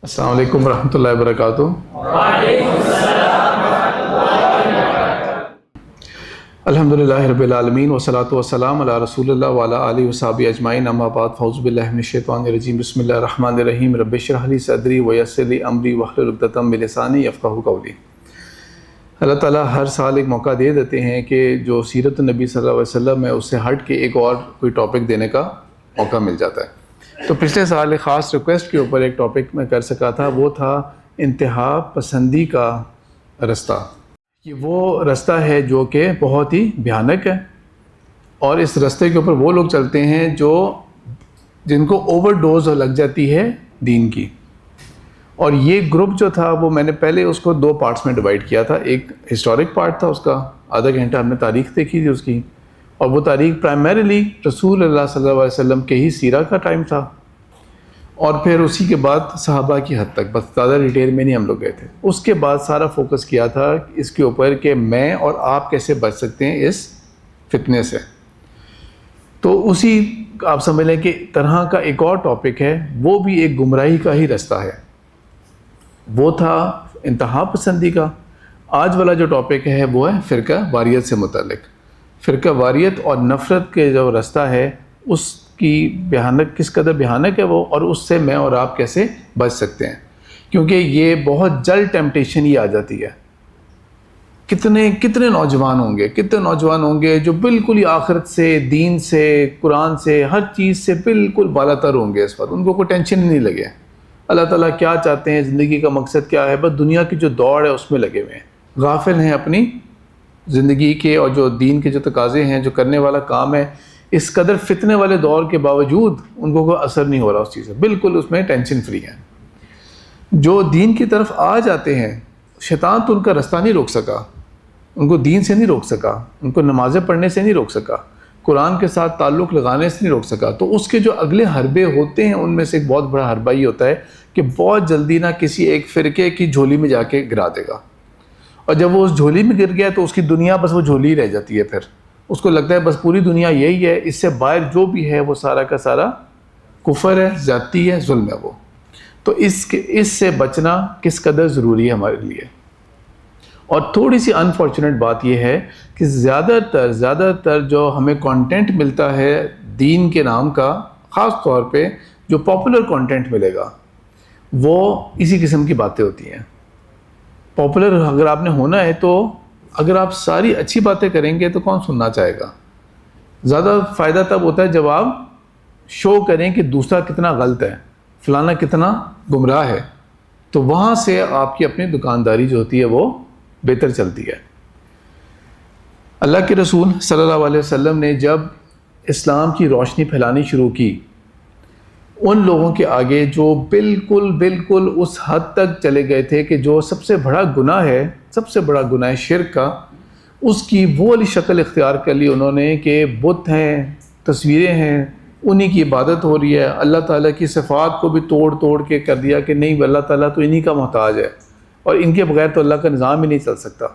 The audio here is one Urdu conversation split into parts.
السلام علیکم ورحمۃ اللہ وبرکاتہ۔ الحمد للہ رب العالمین والصلاۃ والسلام علی رسول اللہ وعلی آلہ وصحبہ اجمعین، اما بعد، فاعوذ باللہ من الشیطان الرجیم، بسم اللہ الرحمن الرحیم، رب اشرح لی صدری ویسر لی امری واحلل عقدۃ من لسانی یفقہوا قولی۔ اللہ تعالیٰ ہر سال ایک موقع دے دیتے ہیں کہ جو سیرت النبی صلی اللہ علیہ وسلم ہے اس سے ہٹ کے ایک اور کوئی ٹاپک دینے کا موقع مل جاتا ہے۔ تو پچھلے سال ایک خاص ریکویسٹ کے اوپر ایک ٹاپک میں کر سکا تھا، وہ تھا انتہا پسندی کا رستہ۔ کہ وہ رستہ ہے جو کہ بہت ہی بھیانک ہے، اور اس رستے کے اوپر وہ لوگ چلتے ہیں جن کو اوور ڈوز لگ جاتی ہے دین کی۔ اور یہ گروپ جو تھا وہ میں نے پہلے اس کو دو پارٹس میں ڈیوائڈ کیا تھا۔ ایک ہسٹورک پارٹ تھا، اس کا آدھا گھنٹہ ہم نے تاریخ دیکھی تھی اس کی، اور وہ تاریخ پرائمریلی رسول اللہ صلی اللہ علیہ وسلم کے ہی سیرہ کا ٹائم تھا، اور پھر اسی کے بعد صحابہ کی حد تک، بس زیادہ ڈیٹیل میں نہیں ہم لوگ گئے تھے۔ اس کے بعد سارا فوکس کیا تھا اس کے اوپر کہ میں اور آپ کیسے بچ سکتے ہیں اس فتنے سے۔ تو اسی آپ سمجھ لیں کہ طرح کا ایک اور ٹاپک ہے، وہ بھی ایک گمراہی کا ہی رستہ ہے، وہ تھا انتہا پسندی کا۔ آج والا جو ٹاپک ہے وہ ہے فرقہ واریت سے متعلق۔ فرقہ واریت اور نفرت کے جو رستہ ہے اس کی بھیانک، کس قدر بھیانک ہے وہ، اور اس سے میں اور آپ کیسے بچ سکتے ہیں، کیونکہ یہ بہت جلد ٹیمپٹیشن ہی آ جاتی ہے۔ کتنے نوجوان ہوں گے جو بالکل ہی آخرت سے، دین سے، قرآن سے، ہر چیز سے بالکل بالا تر ہوں گے اس وقت، ان کو کوئی ٹینشن ہی نہیں لگے اللہ تعالیٰ کیا چاہتے ہیں، زندگی کا مقصد کیا ہے، بس دنیا کی جو دوڑ ہے اس میں لگے ہوئے ہیں، غافل ہیں اپنی زندگی کے اور جو دین کے جو تقاضے ہیں، جو کرنے والا کام ہے۔ اس قدر فتنے والے دور کے باوجود ان کو کوئی اثر نہیں ہو رہا اس چیز سے، بالکل اس میں ٹینشن فری ہیں۔ جو دین کی طرف آ جاتے ہیں، شیطان تو ان کا رستہ نہیں روک سکا، ان کو دین سے نہیں روک سکا، ان کو نمازیں پڑھنے سے نہیں روک سکا، قرآن کے ساتھ تعلق لگانے سے نہیں روک سکا۔ تو اس کے جو اگلے حربے ہوتے ہیں ان میں سے ایک بہت بڑا حربہ یہ ہوتا ہے کہ بہت جلدی نہ کسی ایک فرقے کی جھولی میں جا کے گرا دے گا، اور جب وہ اس جھولی میں گر گیا تو اس کی دنیا بس وہ جھولی رہ جاتی ہے، پھر اس کو لگتا ہے بس پوری دنیا یہی ہے، اس سے باہر جو بھی ہے وہ سارا کا سارا کفر ہے، زیادتی ہے، ظلم ہے وہ۔ تو اس سے بچنا کس قدر ضروری ہے ہمارے لیے۔ اور تھوڑی سی انفارچونیٹ بات یہ ہے کہ زیادہ تر جو ہمیں کانٹینٹ ملتا ہے دین کے نام کا، خاص طور پہ جو پاپولر کانٹینٹ ملے گا، وہ اسی قسم کی باتیں ہوتی ہیں۔ پاپولر اگر آپ نے ہونا ہے تو اگر آپ ساری اچھی باتیں کریں گے تو کون سننا چاہے گا؟ زیادہ فائدہ تب ہوتا ہے جب آپ شو کریں کہ دوسرا کتنا غلط ہے، فلانا کتنا گمراہ ہے، تو وہاں سے آپ کی اپنی دکانداری جو ہوتی ہے وہ بہتر چلتی ہے۔ اللہ کے رسول صلی اللہ علیہ وسلم نے جب اسلام کی روشنی پھیلانی شروع کی، ان لوگوں کے آگے جو بالکل اس حد تک چلے گئے تھے کہ جو سب سے بڑا گناہ ہے شرک کا، اس کی وہ والی شکل اختیار کر لی انہوں نے کہ بت ہیں، تصویریں ہیں، انہی کی عبادت ہو رہی ہے۔ اللہ تعالیٰ کی صفات کو بھی توڑ کے کر دیا کہ نہیں، اللہ تعالیٰ تو انہی کا محتاج ہے، اور ان کے بغیر تو اللہ کا نظام ہی نہیں چل سکتا،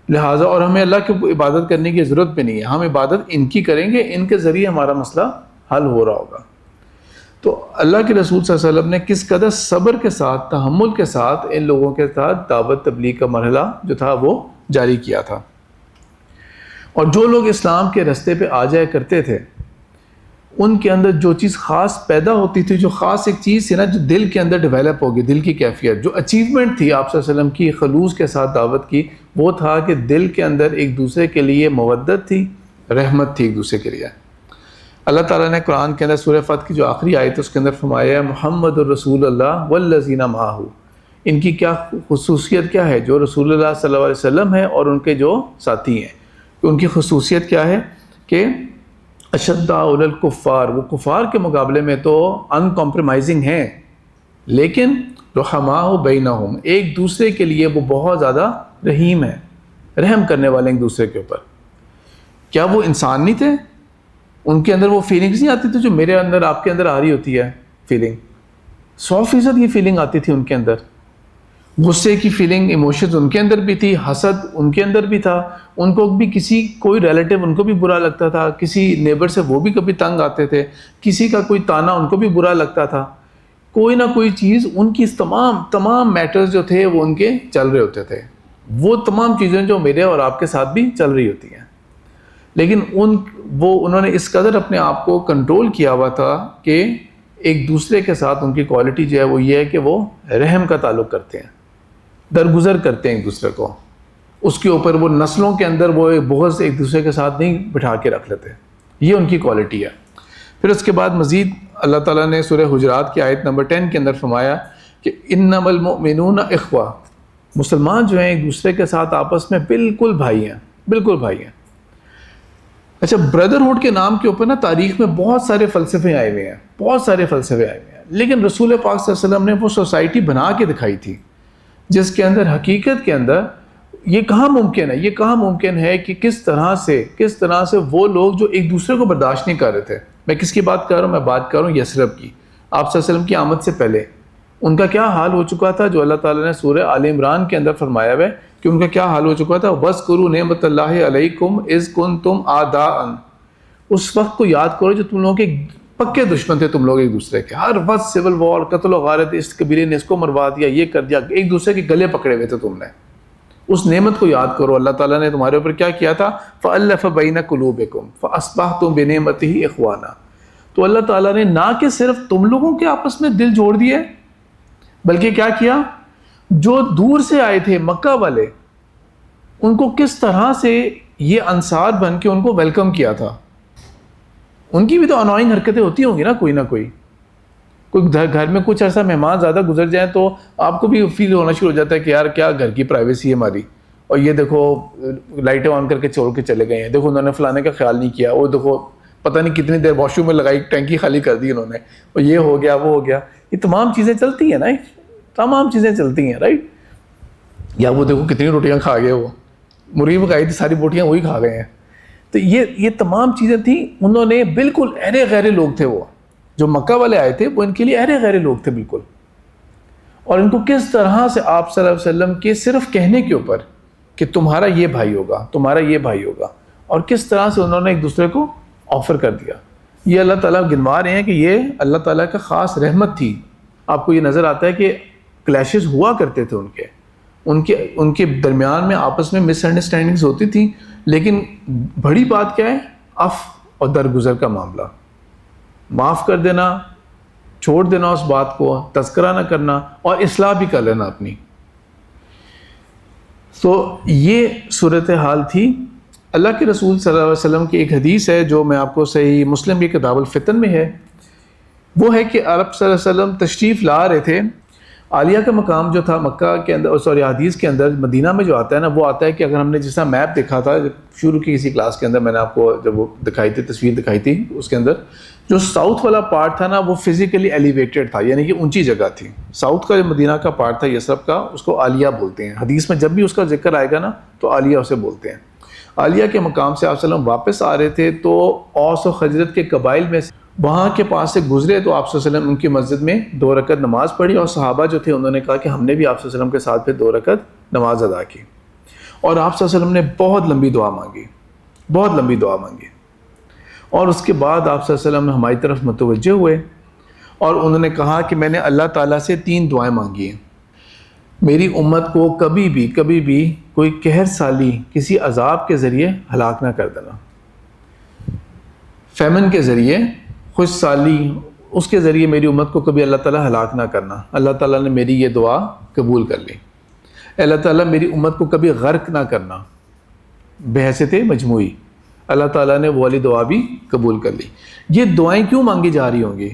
لہٰذا اور ہمیں اللہ کی عبادت کرنے کی ضرورت بھی نہیں ہے، ہم عبادت ان کی کریں گے، ان کے ذریعے ہمارا مسئلہ حل ہو رہا ہوگا۔ تو اللہ کے رسول صلی اللہ علیہ وسلم نے کس قدر صبر کے ساتھ، تحمل کے ساتھ ان لوگوں کے ساتھ دعوت تبلیغ کا مرحلہ جو تھا وہ جاری کیا تھا۔ اور جو لوگ اسلام کے رستے پہ آ جایا کرتے تھے، ان کے اندر جو چیز خاص پیدا ہوتی تھی، جو خاص ایک چیز تھی نا، جو دل کے اندر ڈیولپ ہوگی، دل کی کیفیت، جو اچیومنٹ تھی آپ صلی اللہ علیہ وسلم کی خلوص کے ساتھ دعوت کی، وہ تھا کہ دل کے اندر ایک دوسرے کے لیے مودت تھی، رحمت تھی ایک دوسرے کے لیے۔ اللہ تعالیٰ نے قرآن کے اندر سورہ فتح کی جو آخری آیت ہے اس کے اندر فرمایا ہے محمد الرسول اللہ والذین معہ، ان کی کیا خصوصیت کیا ہے، جو رسول اللہ صلی اللہ علیہ وسلم ہے اور ان کے جو ساتھی ہیں، ان کی خصوصیت کیا ہے کہ اشداء علی الکفار، وہ کفار کے مقابلے میں تو ان کمپرومائزنگ ہیں، لیکن رحماء بینہم، ایک دوسرے کے لیے وہ بہت زیادہ رحیم ہیں، رحم کرنے والے ایک دوسرے کے اوپر۔ کیا وہ انسان نہیں تھے؟ ان کے اندر وہ فیلنگز نہیں آتی تھی جو میرے اندر آپ کے اندر آ رہی ہوتی ہے فیلنگ؟ 100% یہ فیلنگ آتی تھی ان کے اندر، غصے کی فیلنگ، ایموشنز ان کے اندر بھی تھی، حسد ان کے اندر بھی تھا، ان کو بھی کوئی ریلیٹیو ان کو بھی برا لگتا تھا، کسی نیبر سے وہ بھی کبھی تنگ آتے تھے، کسی کا کوئی تانا ان کو بھی برا لگتا تھا، کوئی نہ کوئی چیز ان کی تمام میٹرز جو تھے وہ ان کے چل رہے ہوتے تھے، وہ تمام چیزیں جو میرے اور آپ کے ساتھ بھی چل رہی ہوتی ہیں، لیکن انہوں نے اس قدر اپنے آپ کو کنٹرول کیا ہوا تھا کہ ایک دوسرے کے ساتھ ان کی کوالٹی جو ہے وہ یہ ہے کہ وہ رحم کا تعلق کرتے ہیں، درگزر کرتے ہیں ایک دوسرے کو، اس کے اوپر وہ نسلوں کے اندر وہ بغض ایک دوسرے کے ساتھ نہیں بٹھا کے رکھ لیتے، یہ ان کی کوالٹی ہے۔ پھر اس کے بعد مزید اللہ تعالیٰ نے سورہ حجرات کی آیت نمبر 10 کے اندر فرمایا کہ انما المؤمنون اخوہ، مسلمان جو ہیں ایک دوسرے کے ساتھ آپس میں بالکل بھائی ہیں، بالکل بھائی ہیں۔ اچھا، بردرہڈ کے نام کے اوپر نا تاریخ میں بہت سارے فلسفے آئے ہوئے ہیں، بہت سارے فلسفے آئے ہوئے ہیں، لیکن رسول پاک صلی اللہ علیہ وسلم نے وہ سوسائٹی بنا کے دکھائی تھی جس کے اندر حقیقت کے اندر یہ کہاں ممکن ہے کہ کس طرح سے وہ لوگ جو ایک دوسرے کو برداشت نہیں کر رہے تھے۔ میں کس کی بات کر رہا ہوں؟ میں بات کر رہا ہوں یثرب کی۔ آپ صلی اللہ علیہ وسلم کی آمد سے پہلے ان کا کیا حال ہو چکا تھا، جو اللہ تعالیٰ نے سورہ آل عمران کے اندر فرمایا ہے کہ ان کا کیا حال ہو چکا تھا، وَاذْكُرُوا نِعْمَتَ اللَّهِ عَلَيْكُمْ اِذْ كُنْتُمْ أَعْدَاءً، اس وقت کو یاد کرو جو تم لوگوں کے پکے دشمن تھے، تم لوگ ایک دوسرے کے، ہر وقت سول وار، قتل و غارت، اس قبیلے نے اس کو مروا دیا، یہ کر دیا، ایک دوسرے کے گلے پکڑے ہوئے تھے تم نے۔ اس نعمت کو یاد کرو، اللہ تعالیٰ نے تمہارے اوپر کیا کیا تھا، فَأَلَّفَ بَيْنَ قُلُوبِكُمْ فَأَصْبَحْتُمْ بِنِعْمَتِهِ إِخْوَانًا، تو اللہ تعالیٰ نے نہ کہ صرف تم لوگوں کے آپس میں دل جوڑ دیے، بلکہ کیا کیا، جو دور سے آئے تھے مکہ والے، ان کو کس طرح سے یہ انصار بن کے ان کو ویلکم کیا تھا۔ ان کی بھی تو انوائنگ حرکتیں ہوتی ہوں گی نا، کوئی نہ کوئی گھر میں کچھ ایسا مہمان زیادہ گزر جائیں تو آپ کو بھی فیل ہونا شروع ہو جاتا ہے کہ یار کیا گھر کی پرائیویسی ہے ہماری، اور یہ دیکھو لائٹیں آن کر کے چھوڑ کے چلے گئے ہیں، دیکھو انہوں نے فلانے کا خیال نہیں کیا، وہ دیکھو پتہ نہیں کتنی دیر واش روم میں لگائی، ٹینکی خالی کر دی انہوں نے، اور یہ ہو گیا وہ ہو گیا۔ یہ تمام چیزیں چلتی ہیں نا، تمام چیزیں چلتی ہیں، رائٹ؟ یا وہ دیکھو کتنی روٹیاں کھا گئے، وہ مرغی پکائی تھی ساری بوٹیاں وہی کھا گئے ہیں۔ تو یہ تمام چیزیں تھیں، انہوں نے بالکل اہرے غیرے لوگ تھے، وہ جو مکہ والے آئے تھے وہ ان کے لیے اہرے غیرے لوگ تھے بالکل، اور ان کو کس طرح سے آپ صلی اللہ علیہ وسلم کے صرف کہنے کے اوپر کہ تمہارا یہ بھائی ہوگا، تمہارا یہ بھائی ہوگا، اور کس طرح سے انہوں نے ایک دوسرے کو آفر کر دیا۔ یہ اللہ تعالیٰ گنوا رہے ہیں کہ یہ اللہ تعالیٰ کا خاص رحمت تھی۔ آپ کو یہ نظر آتا ہے کہ کلیشز ہوا کرتے تھے ان کے درمیان میں آپس میں مس انڈرسٹینڈنگز ہوتی تھیں، لیکن بڑی بات کیا ہے، عفو اور درگزر کا معاملہ، معاف کر دینا، چھوڑ دینا اس بات کو، تذکرہ نہ کرنا، اور اصلاح بھی کر لینا اپنی۔ تو یہ صورتحال تھی۔ اللہ کے رسول صلی اللہ علیہ وسلم کی ایک حدیث ہے جو میں آپ کو صحیح مسلم کی کتاب الفتن میں ہے، وہ ہے کہ آپ صلی اللہ علیہ وسلم تشریف لا رہے تھے۔ عالیہ کا مقام جو تھا مکہ کے اندر، حدیث کے اندر مدینہ میں جو آتا ہے نا، وہ آتا ہے کہ اگر ہم نے جیسا میپ دیکھا تھا شروع کی کسی کلاس کے اندر، میں نے آپ کو جب وہ دکھائی تھی تصویر دکھائی تھی، اس کے اندر جو ساؤتھ والا پارٹ تھا نا وہ فزیکلی ایلیویٹڈ تھا، یعنی کہ اونچی جگہ تھی۔ ساؤتھ کا جو مدینہ کا پارٹ تھا یثرب کا، اس کو عالیہ بولتے ہیں۔ حدیث میں جب بھی اس کا ذکر آئے گا نا تو عالیہ اسے بولتے ہیں۔ عالیہ کے مقام سے آپ صلی اللہ علیہ وسلم واپس آ رہے تھے تو اوس و خزرج کے قبائل میں وہاں کے پاس سے گزرے تو آپ صلی اللہ علیہ وسلم ان کی مسجد میں 2 رکعت نماز پڑھی، اور صحابہ جو تھے انہوں نے کہا کہ ہم نے بھی آپ صلی اللہ علیہ وسلم کے ساتھ پھر 2 رکعت نماز ادا کی، اور آپ صلی اللہ علیہ وسلم نے بہت لمبی دعا مانگی، اور اس کے بعد آپ صلی اللہ علیہ وسلم ہماری طرف متوجہ ہوئے اور انہوں نے کہا کہ میں نے اللہ تعالیٰ سے 3 دعائیں مانگی ہیں، میری امت کو کبھی بھی کوئی قہر سالی کسی عذاب کے ذریعے ہلاک نہ کر دینا، فیمن کے ذریعے، خوش سالی، اس کے ذریعے میری امت کو کبھی اللہ تعالیٰ ہلاک نہ کرنا۔ اللہ تعالیٰ نے میری یہ دعا قبول کر لی۔ اللہ تعالیٰ میری امت کو کبھی غرق نہ کرنا، بحیثیت مجموعی، اللہ تعالیٰ نے وہ والی دعا بھی قبول کر لی۔ یہ دعائیں کیوں مانگی جا رہی ہوں گی؟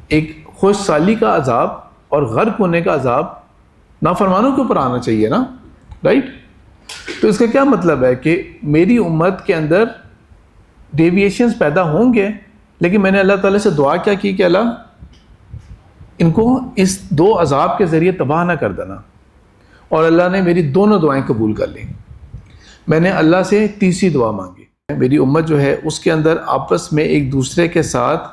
ایک خوش سالی کا عذاب اور غرق ہونے کا عذاب نافرمانوں کے اوپر آنا چاہیے نا، رائٹ؟ تو اس کا کیا مطلب ہے کہ میری امت کے اندر ڈیویشنز پیدا ہوں گے، لیکن میں نے اللہ تعالیٰ سے دعا کیا کی کہ اللہ ان کو اس 2 عذاب کے ذریعے تباہ نہ کر دینا، اور اللہ نے میری دونوں دعائیں قبول کر لیں۔ میں نے اللہ سے تیسری دعا مانگی، میری امت جو ہے اس کے اندر آپس میں ایک دوسرے کے ساتھ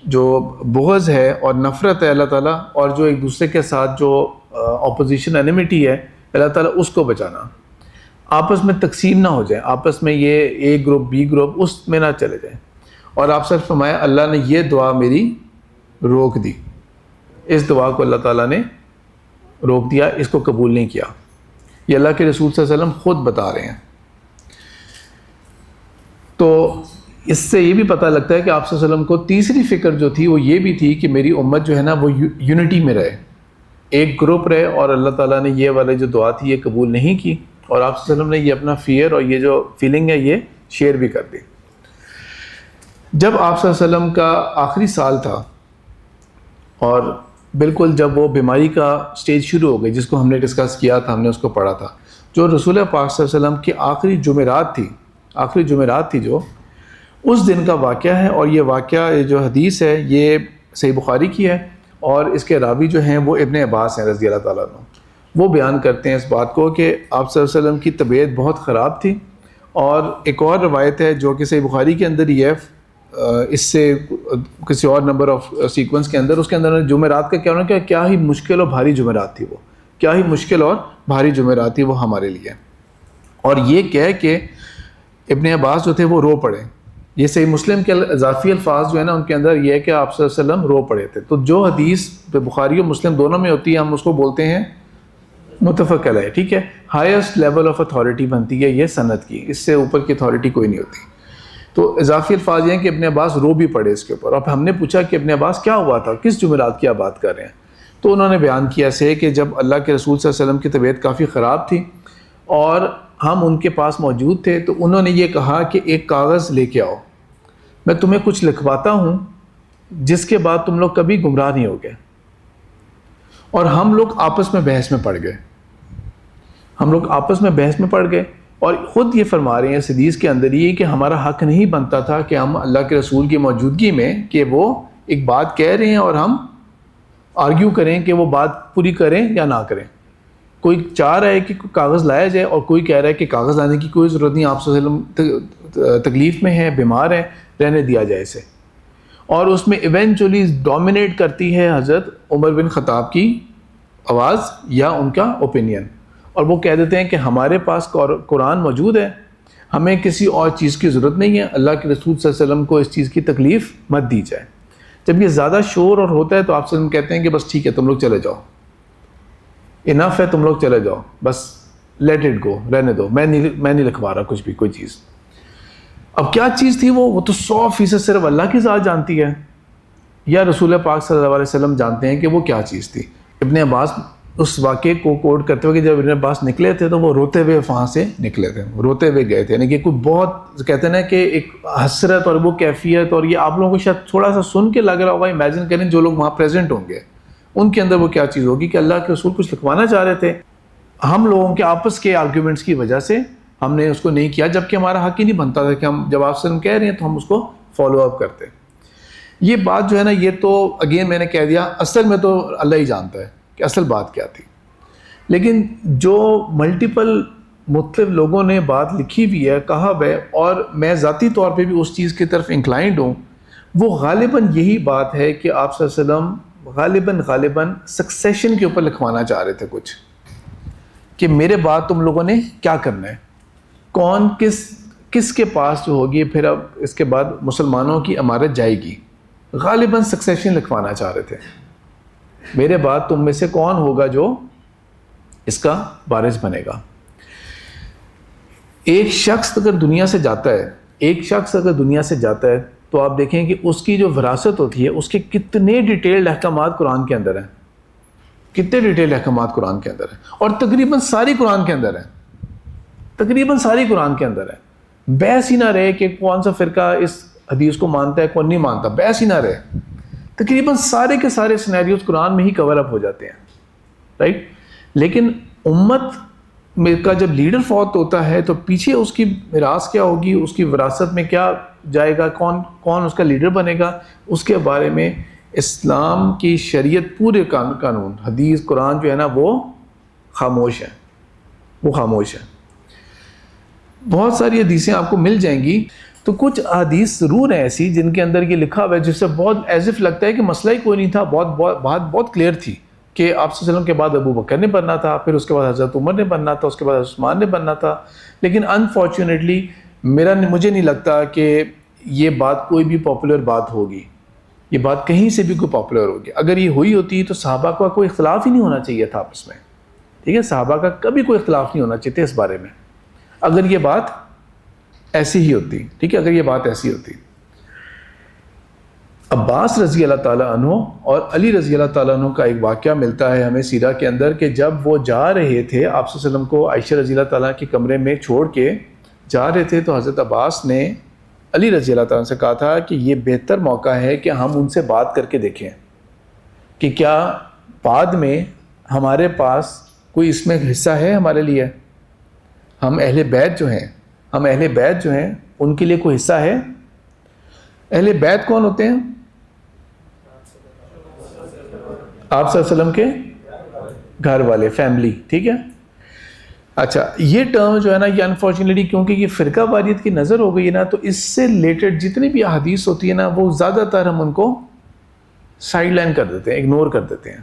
جو بغض ہے اور نفرت ہے اللہ تعالیٰ، اور جو ایک دوسرے کے ساتھ جو اپوزیشن انیمیٹی ہے اللہ تعالیٰ اس کو بچانا، آپس میں تقسیم نہ ہو جائے، آپس میں یہ اے گروپ بی گروپ اس میں نہ چلے جائیں۔ اور آپ سے فرمایا اللہ نے یہ دعا میری روک دی، اس دعا کو اللہ تعالیٰ نے روک دیا، اس کو قبول نہیں کیا. یہ اللہ کے رسول صلی اللہ علیہ وسلم خود بتا رہے ہیں. تو اس سے یہ بھی پتہ لگتا ہے کہ آپ صلی اللہ علیہ وسلم کو تیسری فکر جو تھی وہ یہ بھی تھی کہ میری امت جو ہے نا وہ یونٹی میں رہے، ایک گروپ رہے. اور اللہ تعالیٰ نے یہ والی جو دعا تھی یہ قبول نہیں کی، اور آپ صلی اللہ علیہ وسلم نے یہ اپنا فیئر اور یہ جو فیلنگ ہے یہ شیئر بھی کر دی. جب آپ صلی اللہ علیہ وسلم کا آخری سال تھا اور بالکل جب وہ بیماری کا سٹیج شروع ہو گئی جس کو ہم نے ڈسکس کیا تھا، ہم نے اس کو پڑھا تھا، جو رسول پاک صلی اللہ علیہ وسلم کی آخری جمعرات تھی جو اس دن کا واقعہ ہے. اور یہ واقعہ یہ جو حدیث ہے یہ صحیح بخاری کی ہے، اور اس کے راوی جو ہیں وہ ابن عباس ہیں رضی اللہ تعالیٰ عنہ. وہ بیان کرتے ہیں اس بات کو کہ آپ صلی اللہ علیہ وسلم کی طبیعت بہت خراب تھی. اور ایک اور روایت ہے جو کہ صحیح بخاری کے اندر ہی ہے، اس سے کسی اور نمبر آف سیکوینس کے اندر، اس کے اندر جمعرات کا کیا ہونا کہ کیا ہی مشکل اور بھاری جمعرات تھی وہ، کیا ہی مشکل اور بھاری جمعرات تھی وہ ہمارے لیے. اور یہ کہہ کہ ابن عباس جو تھے وہ رو پڑے. یہ صحیح مسلم کے اضافی الفاظ جو ہے نا ان کے اندر یہ ہے کہ آپ صلی اللہ علیہ وسلم رو پڑے تھے. تو جو حدیث بخاری اور مسلم دونوں میں ہوتی ہے ہم اس کو بولتے ہیں متفق علیہ. ٹھیک ہے، ہائیسٹ لیول آف اتھارٹی بنتی ہے یہ سند کی، اس سے اوپر کی اتھارٹی کوئی نہیں ہوتی. تو اضافی الفاظ یہ ہیں کہ ابن عباس رو بھی پڑے اس کے اوپر. اور ہم نے پوچھا کہ ابن عباس کیا ہوا تھا، کس جمعرات کی آپ بات کر رہے ہیں؟ تو انہوں نے بیان کیا سے کہ جب اللہ کے رسول صلی اللہ علیہ وسلم کی طبیعت کافی خراب تھی اور ہم ان کے پاس موجود تھے، تو انہوں نے یہ کہا کہ ایک کاغذ لے کے آؤ، میں تمہیں کچھ لکھواتا ہوں جس کے بعد تم لوگ کبھی گمراہ نہیں ہوگے. اور ہم لوگ آپس میں بحث میں پڑ گئے اور خود یہ فرما رہے ہیں اس حدیث کے اندر یہ کہ ہمارا حق نہیں بنتا تھا کہ ہم اللہ کے رسول کی موجودگی میں کہ وہ ایک بات کہہ رہے ہیں اور ہم آرگیو کریں کہ وہ بات پوری کریں یا نہ کریں. کوئی چاہ رہا ہے کہ کاغذ لایا جائے اور کوئی کہہ رہا ہے کہ کاغذ لانے کی کوئی ضرورت نہیں، آپ صلی اللہ علیہ وسلم تکلیف میں ہیں، بیمار ہیں، رہنے دیا جائے اسے. اور اس میں ایونچولی ڈومینیٹ کرتی ہے حضرت عمر بن خطاب کی آواز یا ان کا اوپینین، اور وہ کہہ دیتے ہیں کہ ہمارے پاس قرآن موجود ہے، ہمیں کسی اور چیز کی ضرورت نہیں ہے، اللہ کے رسول صلی اللہ علیہ وسلم کو اس چیز کی تکلیف مت دی جائے. جب یہ زیادہ شور اور ہوتا ہے تو آپ صلی اللہ علیہ وسلم کہتے ہیں کہ بس ٹھیک ہے تم لوگ چلے جاؤ، انف ہے، تم لوگ چلے جاؤ، بس لیٹ اٹ گو، رہنے دو، میں نہیں لکھوا رہا کچھ بھی کوئی چیز. اب کیا چیز تھی وہ تو 100% صرف اللہ کی ذات جانتی ہے یا رسول پاک صلی اللہ علیہ وسلم جانتے ہیں کہ وہ کیا چیز تھی. ابن عباس اس واقعے کو کوٹ کرتے ہوئے کہ جب ابن عباس نکلے تھے تو وہ روتے ہوئے وہاں سے نکلے تھے، روتے ہوئے گئے تھے. یعنی کہ کوئی بہت کہتے ہیں نا کہ ایک حسرت اور وہ کیفیت، اور یہ آپ لوگوں کو شاید تھوڑا سا سن کے لگ رہا ہوگا، امیجن کریں جو لوگ وہاں پریزنٹ ہوں گے ان کے اندر وہ کیا چیز ہوگی کہ اللہ کے رسول کچھ لکھوانا چاہ رہے تھے، ہم لوگوں کے آپس کے آرگیومنٹس کی وجہ سے ہم نے اس کو نہیں کیا، جبکہ ہمارا حق ہی نہیں بنتا تھا کہ ہم جب آپ سے کہہ رہے ہیں تو ہم اس کو فالو اپ کرتے. یہ بات جو ہے نا یہ تو اگین میں نے کہہ دیا اصل میں تو اللہ ہی جانتا ہے کہ اصل بات کیا تھی. لیکن جو ملٹیپل مختلف لوگوں نے بات لکھی بھی ہے، کہا ہے، اور میں ذاتی طور پہ بھی اس چیز کی طرف انکلائنڈ ہوں، وہ غالباً یہی بات ہے کہ آپ صلی اللہ علیہ وسلم غالباً سکسیشن کے اوپر لکھوانا چاہ رہے تھے کچھ، کہ میرے بعد تم لوگوں نے کیا کرنا ہے، کون کس کے پاس جو ہوگی، پھر اب اس کے بعد مسلمانوں کی امارت جائے گی. غالباً سکسیشن لکھوانا چاہ رہے تھے، میرے بعد تم میں سے کون ہوگا جو اس کا وارث بنے گا. ایک شخص اگر دنیا سے جاتا ہے تو آپ دیکھیں کہ اس کی جو وراثت ہوتی ہے اس کے کتنے ڈیٹیلڈ احکامات قرآن کے اندر ہیں، کتنے ڈیٹیلڈ احکامات قرآن کے اندر ہیں، اور تقریباً ساری قرآن کے اندر ہے. بحث ہی نہ رہے کہ کون سا فرقہ اس حدیث کو مانتا ہے کون نہیں مانتا، بحث ہی نہ رہے. تقریباً سارے کے سارے سینیریوز قرآن میں ہی کور اپ ہو جاتے ہیں، رائٹ. لیکن امت میں کا جب لیڈر فوت ہوتا ہے تو پیچھے اس کی میراث کیا ہوگی، اس کی وراثت میں کیا جائے گا، کون اس کا لیڈر بنے گا، اس کے بارے میں اسلام کی شریعت پورے قانون حدیث قرآن جو ہے نا وہ خاموش ہے. بہت ساری حدیثیں آپ کو مل جائیں گی. تو کچھ حدیث ضرور ہیں ایسی جن کے اندر یہ لکھا ہوا ہے جس سے بہت ایز اف لگتا ہے کہ مسئلہ ہی کوئی نہیں تھا، بہت کلیئر تھی کہ آپ صلی اللہ علیہ وسلم کے بعد ابو بکر نے بننا تھا، پھر اس کے بعد حضرت عمر نے بننا تھا، اس کے بعد عثمان نے بننا تھا. لیکن انفارچونیٹلی مجھے نہیں لگتا کہ یہ بات کوئی بھی پاپولر بات ہوگی یہ بات کہیں سے بھی کوئی پاپولر ہوگی. اگر یہ ہوئی ہوتی تو صحابہ کا کوئی اختلاف ہی نہیں ہونا چاہیے تھا آپس میں. ٹھیک ہے, صحابہ کا کبھی کوئی اختلاف نہیں ہونا چاہیے تھا اس بارے میں, اگر یہ بات ایسی ہی ہوتی. ٹھیک ہے, اگر یہ بات ایسی ہوتی. عباس رضی اللہ تعالیٰ عنہ اور علی رضی اللہ تعالیٰ عنہ کا ایک واقعہ ملتا ہے ہمیں سیرہ کے اندر کہ جب وہ جا رہے تھے آپ صلی اللہ علیہ وسلم کو عائشہ رضی اللہ تعالیٰ کے کمرے میں چھوڑ کے جا رہے تھے, تو حضرت عباس نے علی رضی اللہ تعالیٰ سے کہا تھا کہ یہ بہتر موقع ہے کہ ہم ان سے بات کر کے دیکھیں کہ کیا بعد میں ہمارے پاس کوئی اس میں حصہ ہے ہمارے لیے. ہم اہل بیت جو ہیں ان کے لیے کوئی حصہ ہے. اہل بیت کون ہوتے ہیں؟ آپ صلی اللہ علیہ وسلم کے گھر والے, فیملی. ٹھیک ہے, اچھا یہ ٹرم جو ہے نا یہ انفارچونیٹلی کیونکہ یہ فرقہ واریت کی نظر ہو گئی ہے نا, تو اس سے ریلیٹڈ جتنی بھی احادیث ہوتی ہے نا وہ زیادہ تر ہم ان کو سائڈ لائن کر دیتے ہیں, اگنور کر دیتے ہیں.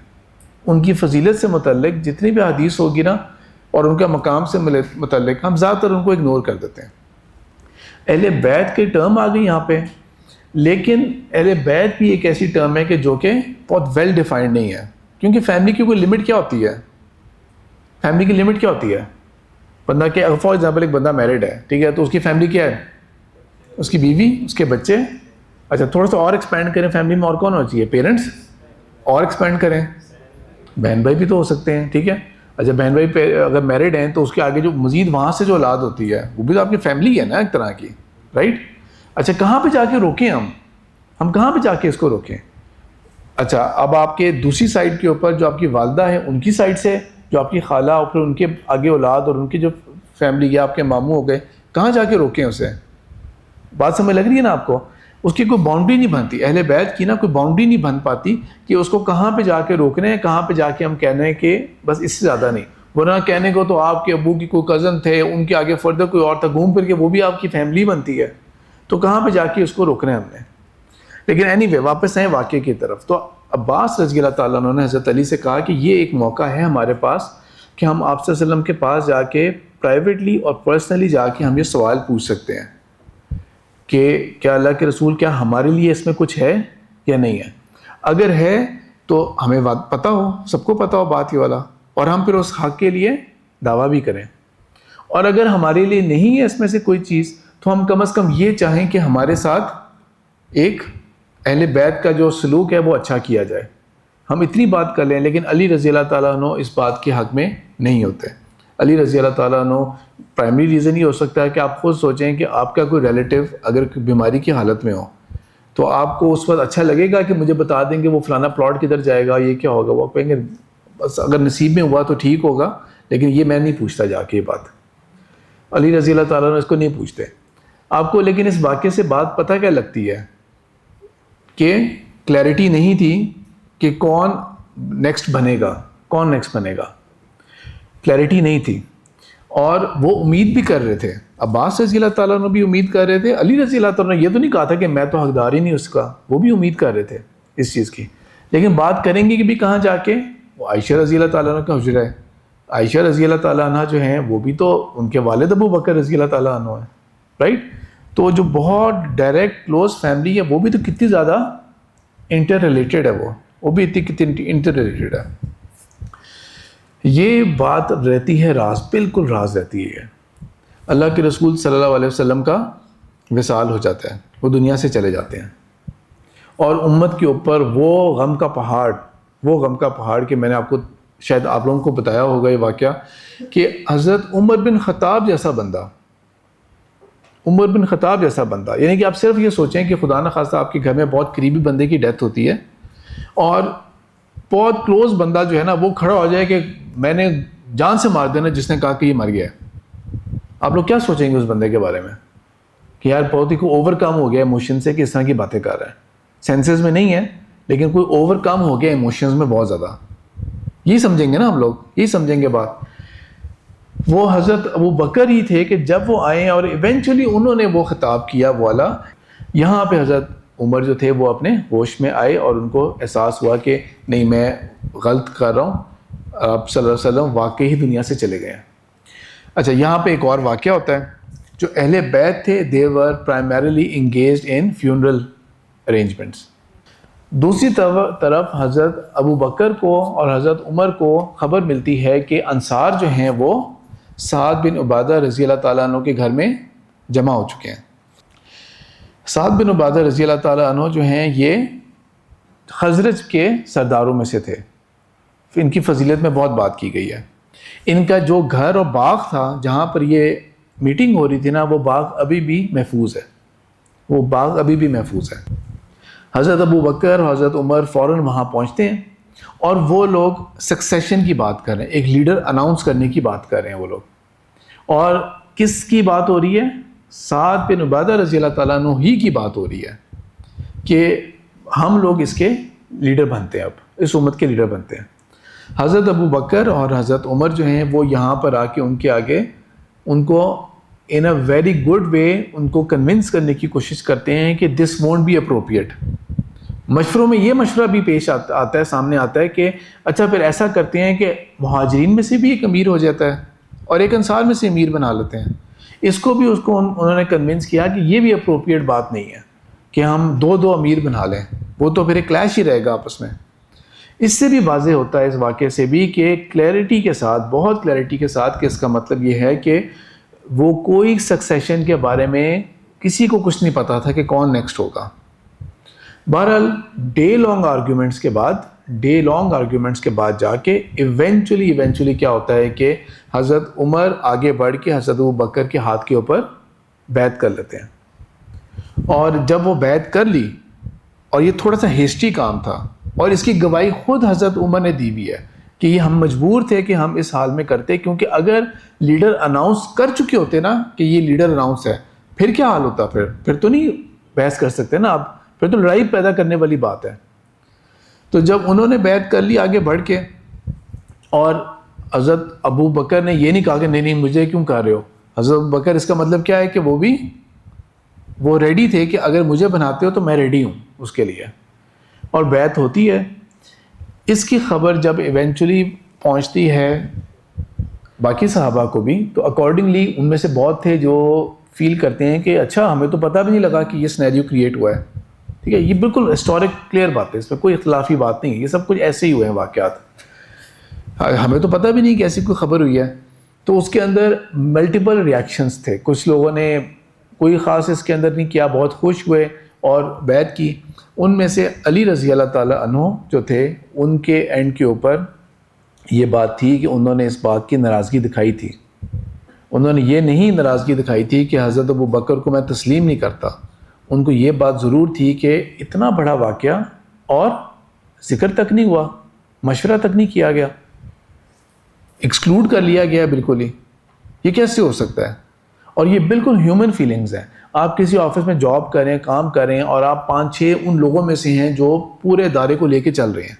ان کی فضیلت سے متعلق جتنی بھی احادیث ہوگی نا اور ان کا مقام سے متعلق ہم زیادہ تر ان کو اگنور کر دیتے ہیں. اہل بیت کے ٹرم آ گئی یہاں پہ, لیکن اہل بیت بھی ایک ایسی ٹرم ہے کہ جو کہ بہت ویل ڈیفائنڈ نہیں ہے. کیونکہ فیملی کی کوئی لمٹ کیا ہوتی ہے؟ فیملی کی لمٹ کیا ہوتی ہے؟ بندہ کہ فار ایگزامپل ایک بندہ میرڈ ہے, ٹھیک ہے, تو اس کی فیملی کیا ہے؟ اس کی بیوی, اس کے بچے. اچھا تھوڑا سا اور ایکسپینڈ کریں, فیملی میں اور کون ہونا چاہیے؟ پیرنٹس. اور ایکسپینڈ کریں, بہن بھائی بھی تو ہو سکتے ہیں. ٹھیک ہے, اچھا بہن بھائی اگر میرڈ ہیں تو اس کے آگے جو مزید وہاں سے جو اولاد ہوتی ہے وہ بھی تو آپ کی فیملی ہے نا ایک طرح کی, رائٹ. اچھا کہاں پہ جا کے روکیں ہم کہاں پہ جا کے اس کو روکیں؟ اچھا اب آپ کے دوسری سائڈ کے اوپر جو آپ کی والدہ ہے ان کی سائڈ سے جو آپ کی خالہ اور پھر ان کے آگے اولاد اور ان کی جو فیملی یا آپ کے ماموں ہو گئے, کہاں جا کے روکیں اسے؟ بات سمجھ لگ رہی ہے نا آپ کو؟ اس کی کوئی باؤنڈری نہیں بنتی, اہل بیت کی نا کوئی باؤنڈری نہیں بن پاتی کہ اس کو کہاں پہ جا کے روکنے ہیں, کہاں پہ جا کے ہم کہنے ہیں کہ بس اس سے زیادہ نہیں. ورنہ کہنے کو تو آپ کے ابو کی کوئی کزن تھے, ان کے آگے فردر کوئی اور تھا, گھوم پھر کے وہ بھی آپ کی فیملی بنتی ہے, تو کہاں پہ جا کے اس کو روکنا ہے ہم نے. لیکن اینی وے واپس آئیں واقعے کی طرف. تو عباس رضی اللہ تعالیٰ عنہ نے حضرت علی سے کہا کہ یہ ایک موقع ہے ہمارے پاس کہ ہم آپ صلی اللہ علیہ وسلم کے پاس جا کے پرائیویٹلی اور پرسنلی جا کے ہم یہ سوال پوچھ سکتے ہیں کہ کیا اللہ کے رسول کیا ہمارے لیے اس میں کچھ ہے یا نہیں ہے. اگر ہے تو ہمیں پتہ ہو, سب کو پتہ ہو بات یہ والا, اور ہم پھر اس حق کے لیے دعویٰ بھی کریں. اور اگر ہمارے لیے نہیں ہے اس میں سے کوئی چیز تو ہم کم از کم یہ چاہیں کہ ہمارے ساتھ ایک اہل بیت کا جو سلوک ہے وہ اچھا کیا جائے. ہم اتنی بات کر لیں. لیکن علی رضی اللہ تعالیٰ عنہ اس بات کے حق میں نہیں ہوتے. علی رضی اللہ تعالیٰ عنہ پرائمری ریزن یہ ہو سکتا ہے کہ آپ خود سوچیں کہ آپ کا کوئی ریلیٹیو اگر بیماری کی حالت میں ہو تو آپ کو اس وقت اچھا لگے گا کہ مجھے بتا دیں کہ وہ فلانا پلاٹ کدھر جائے گا, یہ کیا ہوگا. وہ کہیں گے بس اگر نصیب میں ہوا تو ٹھیک ہوگا, لیکن یہ میں نہیں پوچھتا جا کے یہ بات. علی رضی اللہ تعالیٰ عنہ اس کو نہیں پوچھتے آپ کو. لیکن اس واقعے سے بات پتہ کیا لگتی ہے کہ کلیئرٹی نہیں تھی کہ کون نیکسٹ بنے گا, کلیئرٹی نہیں تھی. اور وہ امید بھی کر رہے تھے, عباس رضی اللہ تعالیٰ عنہ بھی امید کر رہے تھے, علی رضی اللہ تعالیٰ عنہ یہ تو نہیں کہا تھا کہ میں تو حقدار ہی نہیں اس کا, وہ بھی امید کر رہے تھے اس چیز کی. لیکن بات کریں گے کہ بھی کہاں جا کے, وہ عائشہ رضی اللہ تعالیٰ عنہ کا حجرہ ہے. عائشہ رضی اللہ تعالیٰ عنہ جو ہیں وہ بھی تو ان کے والد ابو بکر رضی اللہ تعالیٰ عنہ ہیں, رائٹ. تو جو بہت ڈائریکٹ کلوز فیملی ہے وہ بھی تو کتنی زیادہ انٹر ریلیٹڈ ہے, وہ بھی کتنی انٹر ریلیٹڈ ہے. یہ بات رہتی ہے راز, بالکل راز رہتی ہے. اللہ کے رسول صلی اللہ علیہ وسلم کا وصال ہو جاتا ہے, وہ دنیا سے چلے جاتے ہیں, اور امت کے اوپر وہ غم کا پہاڑ کہ میں نے آپ کو شاید آپ لوگوں کو بتایا ہوگا یہ واقعہ کہ حضرت عمر بن خطاب جیسا بندہ, یعنی کہ آپ صرف یہ سوچیں کہ خدا نخواستہ آپ کے گھر میں بہت قریبی بندے کی ڈیتھ ہوتی ہے اور بہت کلوز بندہ جو ہے نا وہ کھڑا ہو جائے کہ میں نے جان سے مار دینا جس نے کہا کہ یہ مر گیا ہے. آپ لوگ کیا سوچیں گے اس بندے کے بارے میں کہ یار بہت ہی کوئی اوور کم ہو گیا ایموشن سے کہ اس طرح کی باتیں کر رہا ہے. سینسز میں نہیں ہے لیکن کوئی اوور کم ہو گیا ایموشنز میں بہت زیادہ. یہی سمجھیں گے نا ہم لوگ, یہی سمجھیں گے بات. وہ حضرت ابو بکر ہی تھے کہ جب وہ آئے اور ایونچولی انہوں نے وہ خطاب کیا والا, یہاں پہ حضرت عمر جو تھے وہ اپنے ہوش میں آئے اور ان کو احساس ہوا کہ نہیں میں غلط کر رہا ہوں, آپ صلی اللہ علیہ وسلم واقعی ہی دنیا سے چلے گئے ہیں. اچھا یہاں پہ ایک اور واقعہ ہوتا ہے. جو اہل بیت تھے they were primarily engaged in funeral arrangements. دوسری طرف حضرت ابو بکر کو اور حضرت عمر کو خبر ملتی ہے کہ انصار جو ہیں وہ سعد بن عبادہ رضی اللہ تعالیٰ عنہ کے گھر میں جمع ہو چکے ہیں۔ سعد بن عبادہ رضی اللہ تعالیٰ عنہ جو ہیں یہ خزرج کے سرداروں میں سے تھے، ان کی فضیلت میں بہت بات کی گئی ہے۔ ان کا جو گھر اور باغ تھا جہاں پر یہ میٹنگ ہو رہی تھی نا، وہ باغ ابھی بھی محفوظ ہے، وہ باغ ابھی بھی محفوظ ہے۔ حضرت ابو بکر اور حضرت عمر فوراً وہاں پہنچتے ہیں اور وہ لوگ سکسیشن کی بات کر رہے ہیں، ایک لیڈر اناؤنس کرنے کی بات کر رہے ہیں وہ لوگ۔ اور کس کی بات ہو رہی ہے؟ سعد بن عبادہ رضی اللہ تعالیٰ عنہ ہی کی بات ہو رہی ہے کہ ہم لوگ اس کے لیڈر بنتے ہیں، اب اس امت کے لیڈر بنتے ہیں۔ حضرت ابو بکر اور حضرت عمر جو ہیں وہ یہاں پر آ کے ان کے آگے ان کو ان اے ویری گڈ وے ان کو کنونس کرنے کی کوشش کرتے ہیں کہ دس وونٹ بی اپروپریٹ۔ مشوروں میں یہ مشورہ بھی پیش آتا ہے، سامنے آتا ہے کہ اچھا پھر ایسا کرتے ہیں کہ مہاجرین میں سے بھی ایک امیر ہو جاتا ہے اور ایک انصار میں سے امیر بنا لیتے ہیں۔ اس کو بھی انہوں نے کنونس کیا کہ یہ بھی اپروپریٹ بات نہیں ہے کہ ہم دو امیر بنا لیں، وہ تو پھر ایک کلیش ہی رہے گا آپس میں۔ اس سے بھی واضح ہوتا ہے اس واقعے سے بھی کہ کلیئرٹی کے ساتھ، بہت کلیئرٹی کے ساتھ، کہ اس کا مطلب یہ ہے کہ وہ کوئی سکسیشن کے بارے میں کسی کو کچھ نہیں پتا تھا کہ کون نیکسٹ ہوگا۔ بہرحال ڈے لانگ آرگیومنٹس کے بعد جا کے ایونچولی کیا ہوتا ہے کہ حضرت عمر آگے بڑھ کے حضرت ابو بکر کے ہاتھ کے اوپر بیعت کر لیتے ہیں۔ اور جب وہ بیعت کر لی، اور یہ تھوڑا سا ہیسٹی کام تھا، اور اس کی گواہی خود حضرت عمر نے دی ہوئی ہے کہ یہ ہم مجبور تھے کہ ہم اس حال میں کرتے، کیونکہ اگر لیڈر اناؤنس کر چکے ہوتے نا کہ یہ لیڈر اناؤنس ہے، پھر کیا حال ہوتا؟ پھر تو نہیں بحث کر سکتے نا آپ، پھر تو لڑائی پیدا کرنے والی بات ہے۔ تو جب انہوں نے بیعت کر لی آگے بڑھ کے، اور حضرت ابو بکر نے یہ نہیں کہا کہ نہیں مجھے کیوں کر رہے ہو، حضرت ابو بکر اس کا مطلب کیا ہے کہ وہ ریڈی تھے کہ اگر مجھے بناتے ہو تو میں ریڈی ہوں اس کے لیے، اور بیعت ہوتی ہے۔ اس کی خبر جب ایونچولی پہنچتی ہے باقی صحابہ کو بھی، تو اکارڈنگلی ان میں سے بہت تھے جو فیل کرتے ہیں کہ اچھا ہمیں تو پتہ بھی نہیں لگا کہ یہ سینیریو کریٹ ہوا ہے۔ ٹھیک ہے، یہ بالکل ہسٹورک کلیئر بات ہے، اس میں کوئی اختلافی بات نہیں ہے، یہ سب کچھ ایسے ہی ہوئے ہیں واقعات، ہمیں تو پتہ بھی نہیں کہ ایسی کوئی خبر ہوئی ہے۔ تو اس کے اندر ملٹیپل ریاکشنز تھے، کچھ لوگوں نے کوئی خاص اس کے اندر نہیں کیا، بہت خوش ہوئے اور بیعت کی۔ ان میں سے علی رضی اللہ تعالیٰ عنہ جو تھے، ان کے اینڈ کے اوپر یہ بات تھی کہ انہوں نے اس بات کی ناراضگی دکھائی تھی۔ انہوں نے یہ نہیں ناراضگی دکھائی تھی کہ حضرت ابو بکر کو میں تسلیم نہیں کرتا، ان کو یہ بات ضرور تھی کہ اتنا بڑا واقعہ اور ذکر تک نہیں ہوا، مشورہ تک نہیں کیا گیا، ایکسکلوڈ کر لیا گیا بالکل ہی، یہ کیسے ہو سکتا ہے؟ اور یہ بالکل ہیومن فیلنگز ہیں۔ آپ کسی آفس میں جاب کریں، کام کریں، اور آپ 5-6 ان لوگوں میں سے ہیں جو پورے ادارے کو لے کے چل رہے ہیں،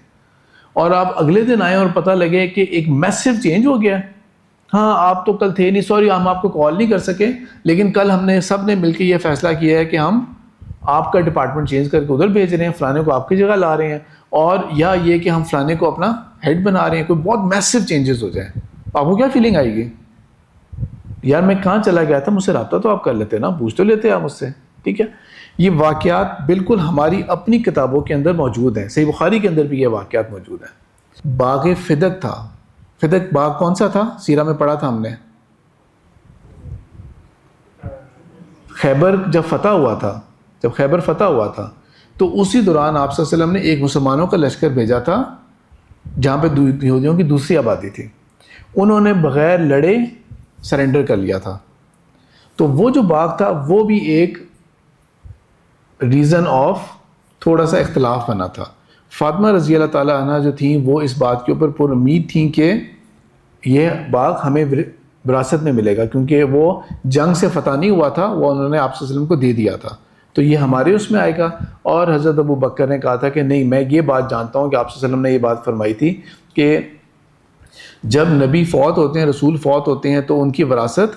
اور آپ اگلے دن آئیں اور پتہ لگے کہ ایک میسو چینج ہو گیا ہے۔ ہاں آپ تو کل تھے نہیں، سوری ہم آپ کو کال نہیں کر سکے، لیکن کل ہم نے سب نے مل کے یہ فیصلہ کیا ہے کہ ہم آپ کا ڈپارٹمنٹ چینج کر کے ادھر بھیج رہے ہیں، فلانے کو آپ کی جگہ لا رہے ہیں، اور یا یہ کہ ہم فلانے کو اپنا ہیڈ بنا رہے ہیں۔ کوئی بہت میسو چینجز ہو جائیں، آپ کو کیا فیلنگ آئے گی؟ یار میں کہاں چلا گیا تھا، مجھ سے رابطہ تو آپ کر لیتے نا، پوچھ تو لیتے آپ مجھ سے۔ ٹھیک ہے، یہ واقعات بالکل ہماری اپنی کتابوں کے اندر موجود ہیں، صحیح بخاری کے اندر بھی یہ واقعات موجود ہیں۔ باغ فدق تھا، فدق باغ کون سا تھا؟ سیرہ میں پڑھا تھا ہم نے، خیبر جب خیبر فتح ہوا تھا تو اسی دوران آپ صلی اللہ علیہ وسلم نے ایک مسلمانوں کا لشکر بھیجا تھا جہاں پہ یہودیوں کی دوسری آبادی تھی، انہوں نے بغیر لڑے سرنڈر کر لیا تھا۔ تو وہ جو باغ تھا وہ بھی ایک ریزن آف تھوڑا سا اختلاف بنا تھا۔ فاطمہ رضی اللہ تعالیٰ عنہ جو تھیں وہ اس بات کے اوپر پر امید تھیں کہ یہ باغ ہمیں وراثت میں ملے گا، کیونکہ وہ جنگ سے فتح نہیں ہوا تھا، وہ انہوں نے آپ صلی اللہ علیہ وسلم کو دے دیا تھا، تو یہ ہمارے اس میں آئے گا۔ اور حضرت ابو بکر نے کہا تھا کہ نہیں، میں یہ بات جانتا ہوں کہ آپ صلی اللہ علیہ وسلم نے یہ بات فرمائی تھی کہ جب نبی فوت ہوتے ہیں، رسول فوت ہوتے ہیں، تو ان کی وراثت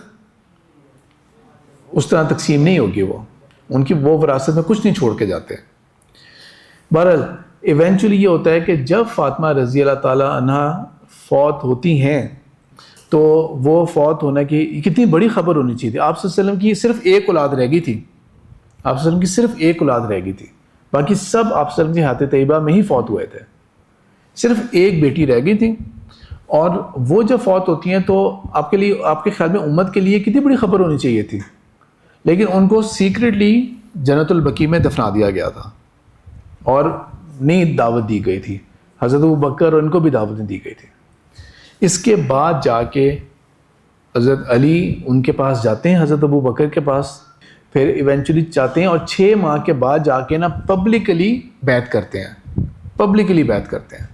اس طرح تقسیم نہیں ہوگی، وہ وراثت میں کچھ نہیں چھوڑ کے جاتے۔ بہرحال ایونچولی یہ ہوتا ہے کہ جب فاطمہ رضی اللہ تعالیٰ عنہ فوت ہوتی ہیں تو وہ فوت ہونے کی کتنی بڑی خبر ہونی چاہیے تھی۔ آپ صلی اللہ علیہ وسلم کی صرف ایک اولاد رہ گئی تھی، آپ صلی اللہ علیہ وسلم کی صرف ایک اولاد رہ گئی تھی، باقی سب آپ صلی اللہ حیات طیبہ میں ہی فوت ہوئے تھے، صرف ایک بیٹی رہ گئی تھی، اور وہ جب فوت ہوتی ہیں تو آپ کے لیے، آپ کے خیال میں امت کے لیے کتنی بڑی خبر ہونی چاہیے تھی، لیکن ان کو سیکریٹلی جنت البقیع میں دفنا دیا گیا تھا اور نہیں دعوت دی گئی تھی. حضرت ابوبکر اور ان کو بھی دعوت نہیں دی گئی تھی. اس کے بعد جا کے حضرت علی ان کے پاس جاتے ہیں، حضرت ابوبکر کے پاس، پھر ایونچولی چاہتے ہیں، اور 6 ماہ کے بعد جا کے نا پبلکلی بیعت کرتے ہیں، پبلکلی بیعت کرتے ہیں.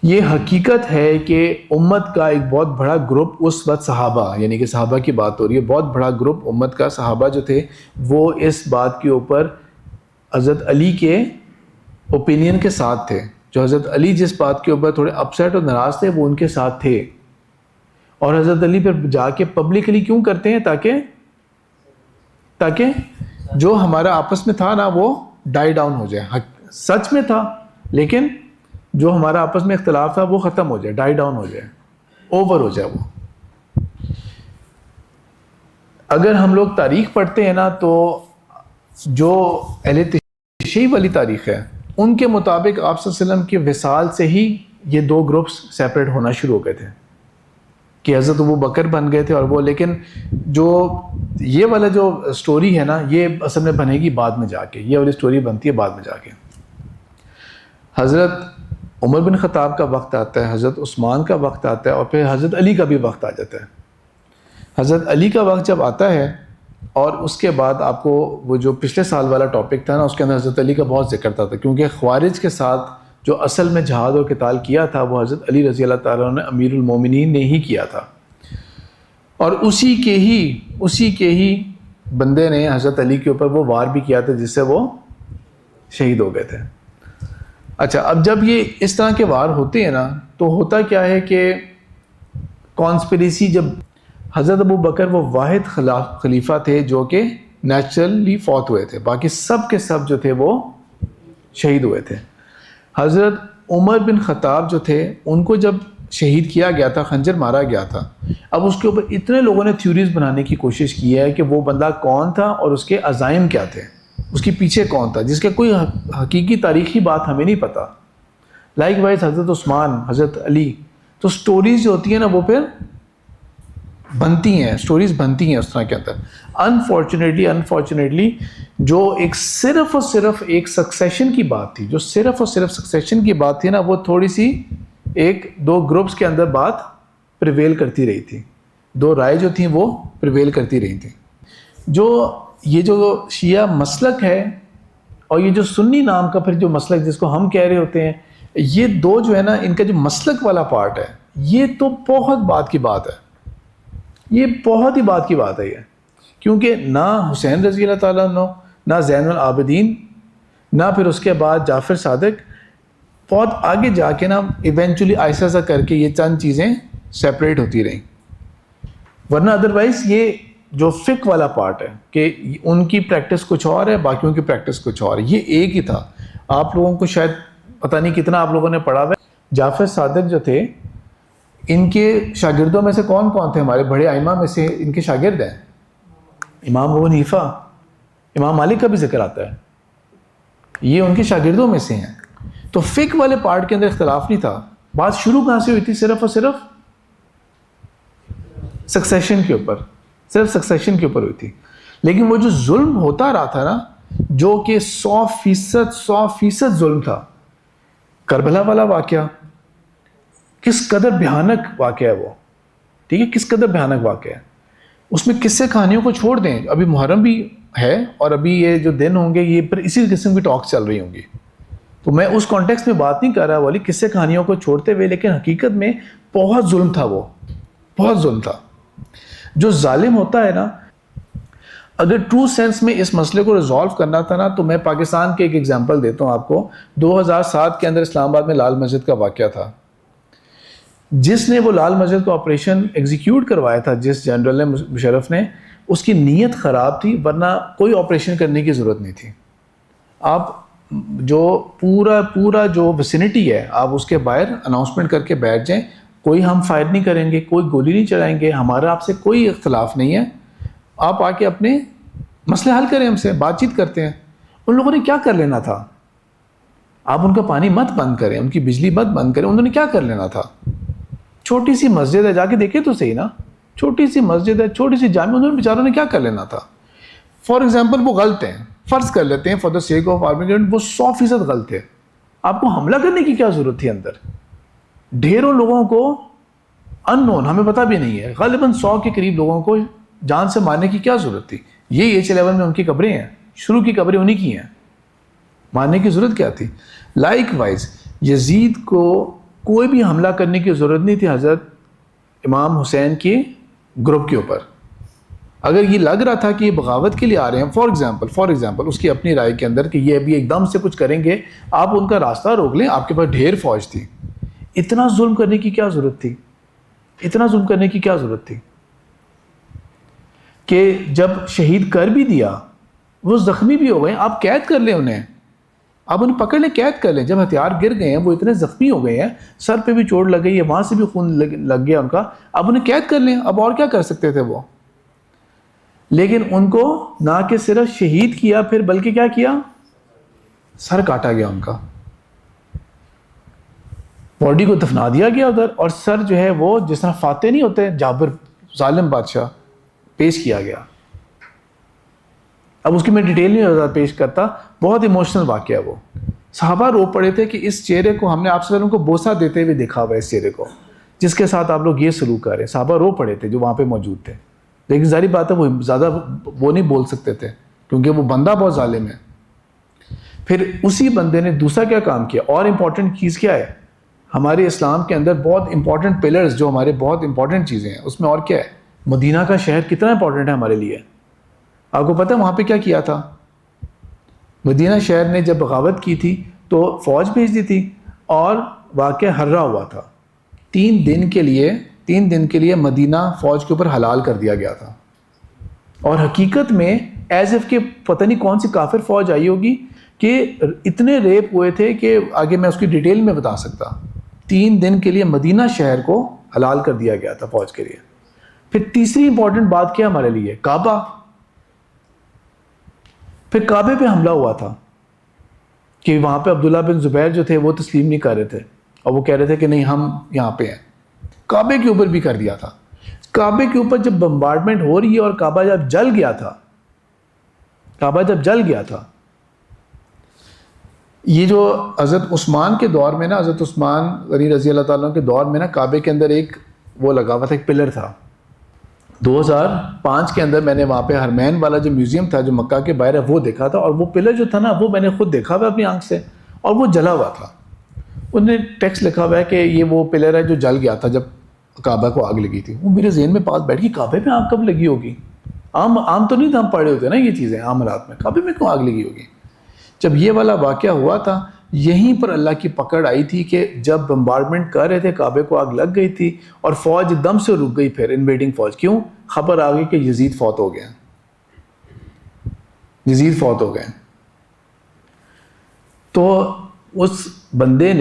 یہ حقیقت ہے کہ امت کا ایک بہت بڑا گروپ اس وقت صحابہ، یعنی کہ صحابہ کی بات ہو رہی ہے، بہت بڑا گروپ امت کا صحابہ جو تھے وہ اس بات کے اوپر حضرت علی کے اوپینین کے ساتھ تھے. جو حضرت علی جس بات کے اوپر تھوڑے اپسیٹ اور ناراض تھے وہ ان کے ساتھ تھے. اور حضرت علی پھر جا کے پبلکلی کیوں کرتے ہیں؟ تاکہ جو ہمارا آپس میں تھا نا وہ ڈائی ڈاؤن ہو جائے. سچ میں تھا، لیکن جو ہمارا آپس میں اختلاف تھا وہ ختم ہو جائے، ڈائی ڈاؤن ہو جائے، اوور ہو جائے. وہ اگر ہم لوگ تاریخ پڑھتے ہیں نا تو جو اہل تشیع والی تاریخ ہے ان کے مطابق آپ صلی اللہ علیہ وسلم کی وصال سے ہی یہ 2 گروپس سیپریٹ ہونا شروع ہو گئے تھے کہ حضرت ابوبکر بن گئے تھے اور وہ. لیکن جو یہ والا جو سٹوری ہے نا یہ اصل میں بنے گی بعد میں جا کے، یہ والی سٹوری بنتی ہے بعد میں جا کے. حضرت عمر بن خطاب کا وقت آتا ہے، حضرت عثمان کا وقت آتا ہے، اور پھر حضرت علی کا بھی وقت آ جاتا ہے. حضرت علی کا وقت جب آتا ہے، اور اس کے بعد آپ کو وہ جو پچھلے سال والا ٹاپک تھا نا اس کے اندر حضرت علی کا بہت ذکر تھا، کیونکہ خوارج کے ساتھ جو اصل میں جہاد اور قتال کیا تھا وہ حضرت علی رضی اللہ تعالیٰ نے امیر المومنین نے ہی کیا تھا، اور اسی کے ہی بندے نے حضرت علی کے اوپر وہ وار بھی کیا تھا جس سے وہ شہید ہو گئے تھے. اچھا، اب جب یہ اس طرح کے وار ہوتے ہیں نا تو ہوتا کیا ہے کہ کانسپریسی، جب حضرت ابوبکر وہ واحد خلیفہ تھے جو کہ نیچرلی فوت ہوئے تھے، باقی سب کے سب جو تھے وہ شہید ہوئے تھے. حضرت عمر بن خطاب جو تھے ان کو جب شہید کیا گیا تھا، خنجر مارا گیا تھا، اب اس کے اوپر اتنے لوگوں نے تھیوریز بنانے کی کوشش کی ہے کہ وہ بندہ کون تھا اور اس کے عزائم کیا تھے، اس کے پیچھے کون تھا، جس کے کوئی حقیقی تاریخی بات ہمیں نہیں پتہ. لائک وائز حضرت عثمان، حضرت علی، تو سٹوریز جو ہوتی ہیں نا وہ پھر بنتی ہیں، سٹوریز بنتی ہیں اس طرح کے اندر. انفارچونیٹلی جو ایک صرف اور صرف ایک سکسیشن کی بات تھی، جو صرف اور صرف سکسیشن کی بات تھی نا، وہ تھوڑی سی 1-2 گروپس کے اندر بات پریویل کرتی رہی تھی، 2 رائے جو تھیں وہ پریویل کرتی رہی تھیں. یہ جو شیعہ مسلک ہے اور یہ جو سنی نام کا پھر جو مسلک جس کو ہم کہہ رہے ہوتے ہیں، یہ 2 جو ہے نا ان کا جو مسلک والا پارٹ ہے یہ تو بہت بات کی بات ہے، یہ بہت ہی بات کی بات ہے یہ. کیونکہ نہ حسین رضی اللہ تعالیٰ عنہ، نہ زین العابدین، نہ پھر اس کے بعد جعفر صادق، بہت آگے جا کے نا ایونچولی ایسا سا کر کے یہ چند چیزیں سیپریٹ ہوتی رہیں. ورنہ ادروائز یہ جو فقہ والا پارٹ ہے کہ ان کی پریکٹس کچھ اور ہے، باقیوں کی پریکٹس کچھ اور ہے، یہ ایک ہی تھا. آپ لوگوں کو شاید پتہ نہیں کتنا آپ لوگوں نے پڑھا ہے. جعفر صادق جو تھے ان کے شاگردوں میں سے کون کون تھے؟ ہمارے بڑے ائمہ میں سے ان کے شاگرد ہیں. امام ابو حنیفہ، امام مالک کا بھی ذکر آتا ہے، یہ ان کے شاگردوں میں سے ہیں. تو فقہ والے پارٹ کے اندر اختلاف نہیں تھا. بات شروع کہاں سے ہوئی تھی؟ صرف اور صرف سکسیشن کے اوپر، صرف سکسیشن کے اوپر ہوئی تھی. لیکن وہ جو ظلم ہوتا رہا تھا نا، جو کہ 100% ظلم تھا، کربلا والا واقعہ کس قدر بھیانک واقعہ ہے وہ، ٹھیک ہے، کس قدر بھیانک واقعہ ہے. اس میں قصے کہانیوں کو چھوڑ دیں، ابھی محرم بھی ہے اور ابھی یہ جو دن ہوں گے یہ پر اسی قسم کی ٹاک چل رہی ہوں گی، تو میں اس کانٹیکس میں بات نہیں کر رہا والی قصے کہانیوں کو چھوڑتے ہوئے. لیکن حقیقت میں بہت ظلم تھا، وہ بہت ظلم تھا. جو ظالم ہوتا ہے نا، اگر ٹرو سینس میں اس مسئلے کو ریزالو کرنا تھا نا، تو میں پاکستان کے ایک ایگزامپل دیتا ہوں آپ کو. 2007 کے اندر اسلام آباد میں لال مسجد کا واقعہ تھا. جس نے وہ لال مسجد کو آپریشن ایگزیکیوٹ کروایا تھا، جس جنرل نے، مشرف نے، اس کی نیت خراب تھی، ورنہ کوئی آپریشن کرنے کی ضرورت نہیں تھی. آپ جو پورا جو ویسینٹی ہے آپ اس کے باہر اناؤنسمنٹ کر کے بیٹھ جائیں، کوئی ہم فائر نہیں کریں گے، کوئی گولی نہیں چلائیں گے، ہمارا آپ سے کوئی اختلاف نہیں ہے، آپ آ کے اپنے مسئلے حل کریں، ہم سے بات چیت کرتے ہیں. ان لوگوں نے کیا کر لینا تھا؟ آپ ان کا پانی مت بند کریں، ان کی بجلی مت بند کریں، انہوں نے کیا کر لینا تھا؟ چھوٹی سی مسجد ہے، جا کے دیکھیں تو صحیح نا، چھوٹی سی مسجد ہے، چھوٹی سی جامع، انہوں نے بیچاروں نے کیا کر لینا تھا؟ فار ایگزامپل وہ غلط ہیں، فرض کر لیتے ہیں for the sake of argument وہ 100% غلط ہے، آپ کو حملہ کرنے کی کیا ضرورت تھی اندر؟ ڈھیروں لوگوں کو ان نون، ہمیں پتہ بھی نہیں ہے، غالباً 100 کے قریب لوگوں کو جان سے مارنے کی کیا ضرورت تھی؟ یہ H11 میں ان کی قبریں ہیں، شروع کی قبریں انہی کی ہیں، مارنے کی ضرورت کیا تھی؟ لائک وائز یزید کو کوئی بھی حملہ کرنے کی ضرورت نہیں تھی حضرت امام حسین کے گروپ کے اوپر۔ اگر یہ لگ رہا تھا کہ یہ بغاوت کے لیے آ رہے ہیں، فار ایگزامپل اس کی اپنی رائے کے اندر کہ یہ ابھی ایک دم سے کچھ کریں گے، آپ ان کا راستہ روک لیں، آپ کے پاس ڈھیر فوج تھی، اتنا ظلم کرنے کی کیا ضرورت تھی؟ اتنا ظلم کرنے کی کیا ضرورت تھی کہ جب شہید کر بھی دیا، وہ زخمی بھی ہو گئے، آپ قید کر لیں انہیں، آپ انہیں پکڑ لیں، قید کر لیں، جب ہتھیار گر گئے ہیں، وہ اتنے زخمی ہو گئے ہیں، سر پہ بھی چوٹ لگ گئی ہے، وہاں سے بھی خون لگ گیا ان کا، اب انہیں قید کر لیں، اب اور کیا کر سکتے تھے وہ؟ لیکن ان کو نہ کہ صرف شہید کیا پھر، بلکہ کیا کیا؟ سر کاٹا گیا ان کا، باڈی کو دفنا دیا گیا ادھر، اور سر جو ہے وہ جس طرح فاتح نہیں ہوتے جابر ظالم بادشاہ، پیش کیا گیا۔ اب اس کی میں ڈیٹیل نہیں پیش کرتا، بہت ایموشنل واقعہ ہے وہ۔ صحابہ رو پڑے تھے کہ اس چہرے کو ہم نے آپ صلی اللہ علیہ وسلم کو بوسہ دیتے ہوئے دیکھا ہوا ہے، اس چہرے کو جس کے ساتھ آپ لوگ یہ سلوک کر رہے ہیں۔ صحابہ رو پڑے تھے جو وہاں پہ موجود تھے، لیکن ظاہری بات ہے وہ زیادہ وہ نہیں بول سکتے تھے کیونکہ وہ بندہ بہت ظالم ہے۔ پھر اسی بندے نے دوسرا کیا کام کیا، اور امپورٹنٹ چیز کیا ہے ہمارے اسلام کے اندر، بہت امپورٹنٹ پلرز جو ہمارے بہت امپورٹنٹ چیزیں ہیں، اس میں اور کیا ہے؟ مدینہ کا شہر کتنا امپورٹنٹ ہے ہمارے لیے، آپ کو پتہ ہے وہاں پہ کیا کیا تھا؟ مدینہ شہر نے جب بغاوت کی تھی تو فوج بھیج دی تھی، اور واقعہ ہررا ہوا تھا، 3 دن کے لیے مدینہ فوج کے اوپر حلال کر دیا گیا تھا، اور حقیقت میں ایز اف کہ پتہ نہیں کون سی کافر فوج آئی ہوگی کہ اتنے ریپ ہوئے تھے کہ آگے میں اس کی ڈیٹیل میں بتا سکتا۔ 3 دن کے لیے مدینہ شہر کو حلال کر دیا گیا تھا فوج کے لیے۔ پھر تیسری امپورٹنٹ بات کیا ہمارے لیے؟ کعبہ۔ پھر کعبے پہ حملہ ہوا تھا کہ وہاں پہ عبداللہ بن زبیر جو تھے وہ تسلیم نہیں کر رہے تھے، اور وہ کہہ رہے تھے کہ نہیں ہم یہاں پہ ہیں، کعبے کے اوپر بھی کر دیا تھا۔ کعبے کے اوپر جب بمبارڈمنٹ ہو رہی ہے اور کعبہ جب جل گیا تھا، یہ جو حضرت عثمان کے دور میں نا، حضرت عثمان غنی رضی اللہ تعالیٰ کے دور میں نا، کعبے کے اندر ایک وہ لگا ہوا تھا، ایک پلر تھا۔ 2005 کے اندر میں نے وہاں پہ حرمین والا جو میوزیم تھا جو مکہ کے باہر ہے وہ دیکھا تھا، اور وہ پلر جو تھا نا وہ میں نے خود دیکھا ہوا اپنی آنکھ سے، اور وہ جلا ہوا تھا۔ انہوں نے ٹیکسٹ لکھا ہوا ہے کہ یہ وہ پلر ہے جو جل گیا تھا جب کعبہ کو آگ لگی تھی۔ وہ میرے ذہن میں پاس بیٹھ گئی، کعبے میں آگ کب لگی ہوگی؟ عام تو نہیں تھا، ہم پڑھے ہوتے نا یہ چیزیں عام حالات میں، کعبے میں کیوں آگ لگی ہوگی؟ جب یہ والا واقعہ ہوا تھا یہیں پر اللہ کی پکڑ آئی تھی کہ جب بمبارڈمنٹ کر رہے تھے کعبے کو آگ لگ گئی تھی، اور فوج ایک دم سے رک گئی، پھر انویڈنگ فوج، کیوں؟ خبر آ گئی کہ یزید فوت ہو گئے، تو اس بندے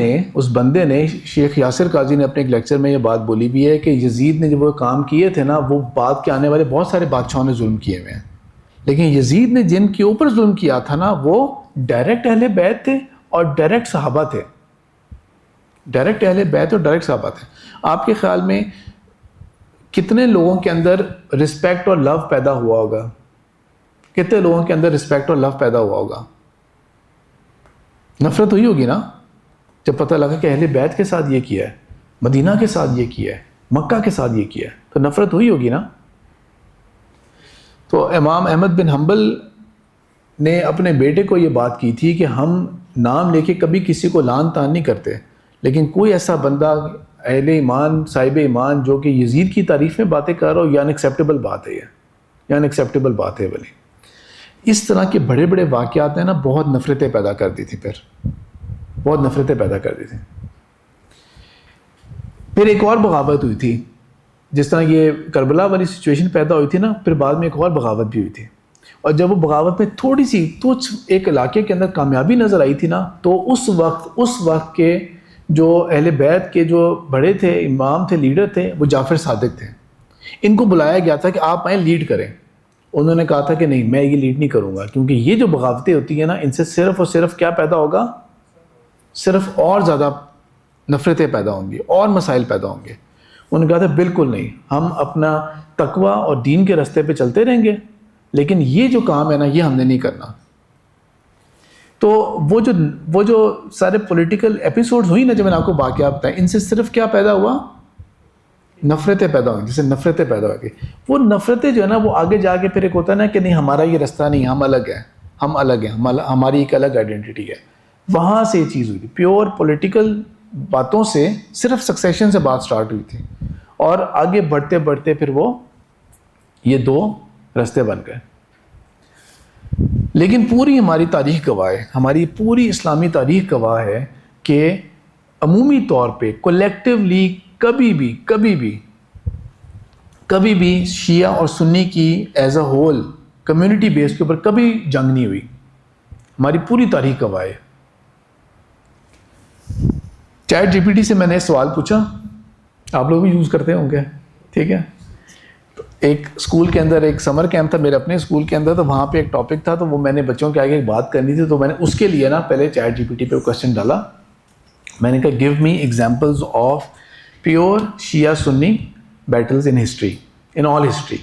نے شیخ یاسر قاضی نے اپنے ایک لیکچر میں یہ بات بولی بھی ہے کہ یزید نے جب وہ کام کیے تھے نا، وہ بعد کے آنے والے بہت سارے بادشاہوں نے ظلم کیے ہوئے ہیں، لیکن یزید نے جن کے اوپر ظلم کیا تھا نا وہ ڈائریکٹ اہل بیت تھے اور ڈائریکٹ صحابہ تھے، آپ کے خیال میں کتنے لوگوں کے اندر رسپیکٹ اور لو پیدا ہوا ہوگا؟ کتنے لوگوں کے اندر رسپیکٹ اور لو پیدا ہوا ہوگا؟ نفرت ہوئی ہوگی نا، جب پتہ لگا کہ اہل بیت کے ساتھ یہ کیا ہے، مدینہ کے ساتھ یہ کیا ہے، مکہ کے ساتھ یہ کیا ہے، تو نفرت ہوئی ہوگی نا۔ تو امام احمد بن حنبل نے اپنے بیٹے کو یہ بات کی تھی کہ ہم نام لے کے کبھی کسی کو لعن طعن نہیں کرتے، لیکن کوئی ایسا بندہ اہل ایمان صاحب ایمان جو کہ یزید کی تعریف میں باتیں کر رہا ہو، یہ انیکسیپٹیبل بات ہے، یہ انیکسیپٹیبل بات ہے۔ بھلی اس طرح کے بڑے بڑے واقعات ہیں نا، بہت نفرتیں پیدا کر دی تھی، پھر ایک اور بغاوت ہوئی تھی، جس طرح یہ کربلا والی سچویشن پیدا ہوئی تھی نا، پھر بعد میں ایک اور بغاوت بھی ہوئی تھی، اور جب وہ بغاوت میں تھوڑی سی ایک علاقے کے اندر کامیابی نظر آئی تھی نا، تو اس وقت کے جو اہل بیت کے جو بڑے تھے، امام تھے، لیڈر تھے، وہ جعفر صادق تھے۔ ان کو بلایا گیا تھا کہ آپ آئیں لیڈ کریں، انہوں نے کہا تھا کہ نہیں میں یہ لیڈ نہیں کروں گا، کیونکہ یہ جو بغاوتیں ہوتی ہیں نا ان سے صرف اور صرف کیا پیدا ہوگا، صرف اور زیادہ نفرتیں پیدا ہوں گی اور مسائل پیدا ہوں گے۔ انہوں نے کہا تھا بالکل نہیں، ہم اپنا تقوی اور دین کے راستے پہ چلتے رہیں گے، لیکن یہ جو کام ہے نا یہ ہم نے نہیں کرنا۔ تو وہ جو سارے پولیٹیکل ایپیسوڈز ہوئی نا، جب میں نے آپ کو واقعات بتائیں، ان سے صرف کیا پیدا ہوا، نفرتیں پیدا ہوئیں، جیسے نفرتیں پیدا ہو گئی۔ وہ نفرتیں جو ہے نا وہ آگے جا کے پھر ایک ہوتا ہے نا کہ نہیں ہمارا یہ راستہ نہیں، ہم الگ ہیں، ہم الگ ہیں، ہماری ایک الگ آئیڈینٹی ہے۔ وہاں سے یہ چیز ہوئی تھی، پیور پولیٹیکل باتوں سے، صرف سکسیشن سے بات سٹارٹ ہوئی تھی، اور آگے بڑھتے بڑھتے پھر وہ یہ دو راستے بن گئے۔ لیکن پوری ہماری تاریخ گواہ ہے، ہماری پوری اسلامی تاریخ گواہ ہے کہ عمومی طور پہ کولیکٹیولی کبھی بھی شیعہ اور سنی کی as a whole community base کے اوپر کبھی جنگ نہیں ہوئی، ہماری پوری تاریخ گواہ ہے۔ چیٹ جی پی ٹی سے میں نے سوال پوچھا، آپ لوگ بھی یوز کرتے ہوں گے، ٹھیک ہے؟ تو ایک اسکول کے اندر ایک سمر کیمپ تھا میرے اپنے اسکول کے اندر، تو وہاں پہ ایک ٹاپک تھا، تو وہ میں نے بچوں کے آگے ایک بات کرنی تھی، تو میں نے اس کے لیے نا پہلے چیٹ جی پی ٹی پہ کوشچن ڈالا، میں نے کہا give me examples of pure Shia Sunni battles in history, in all history.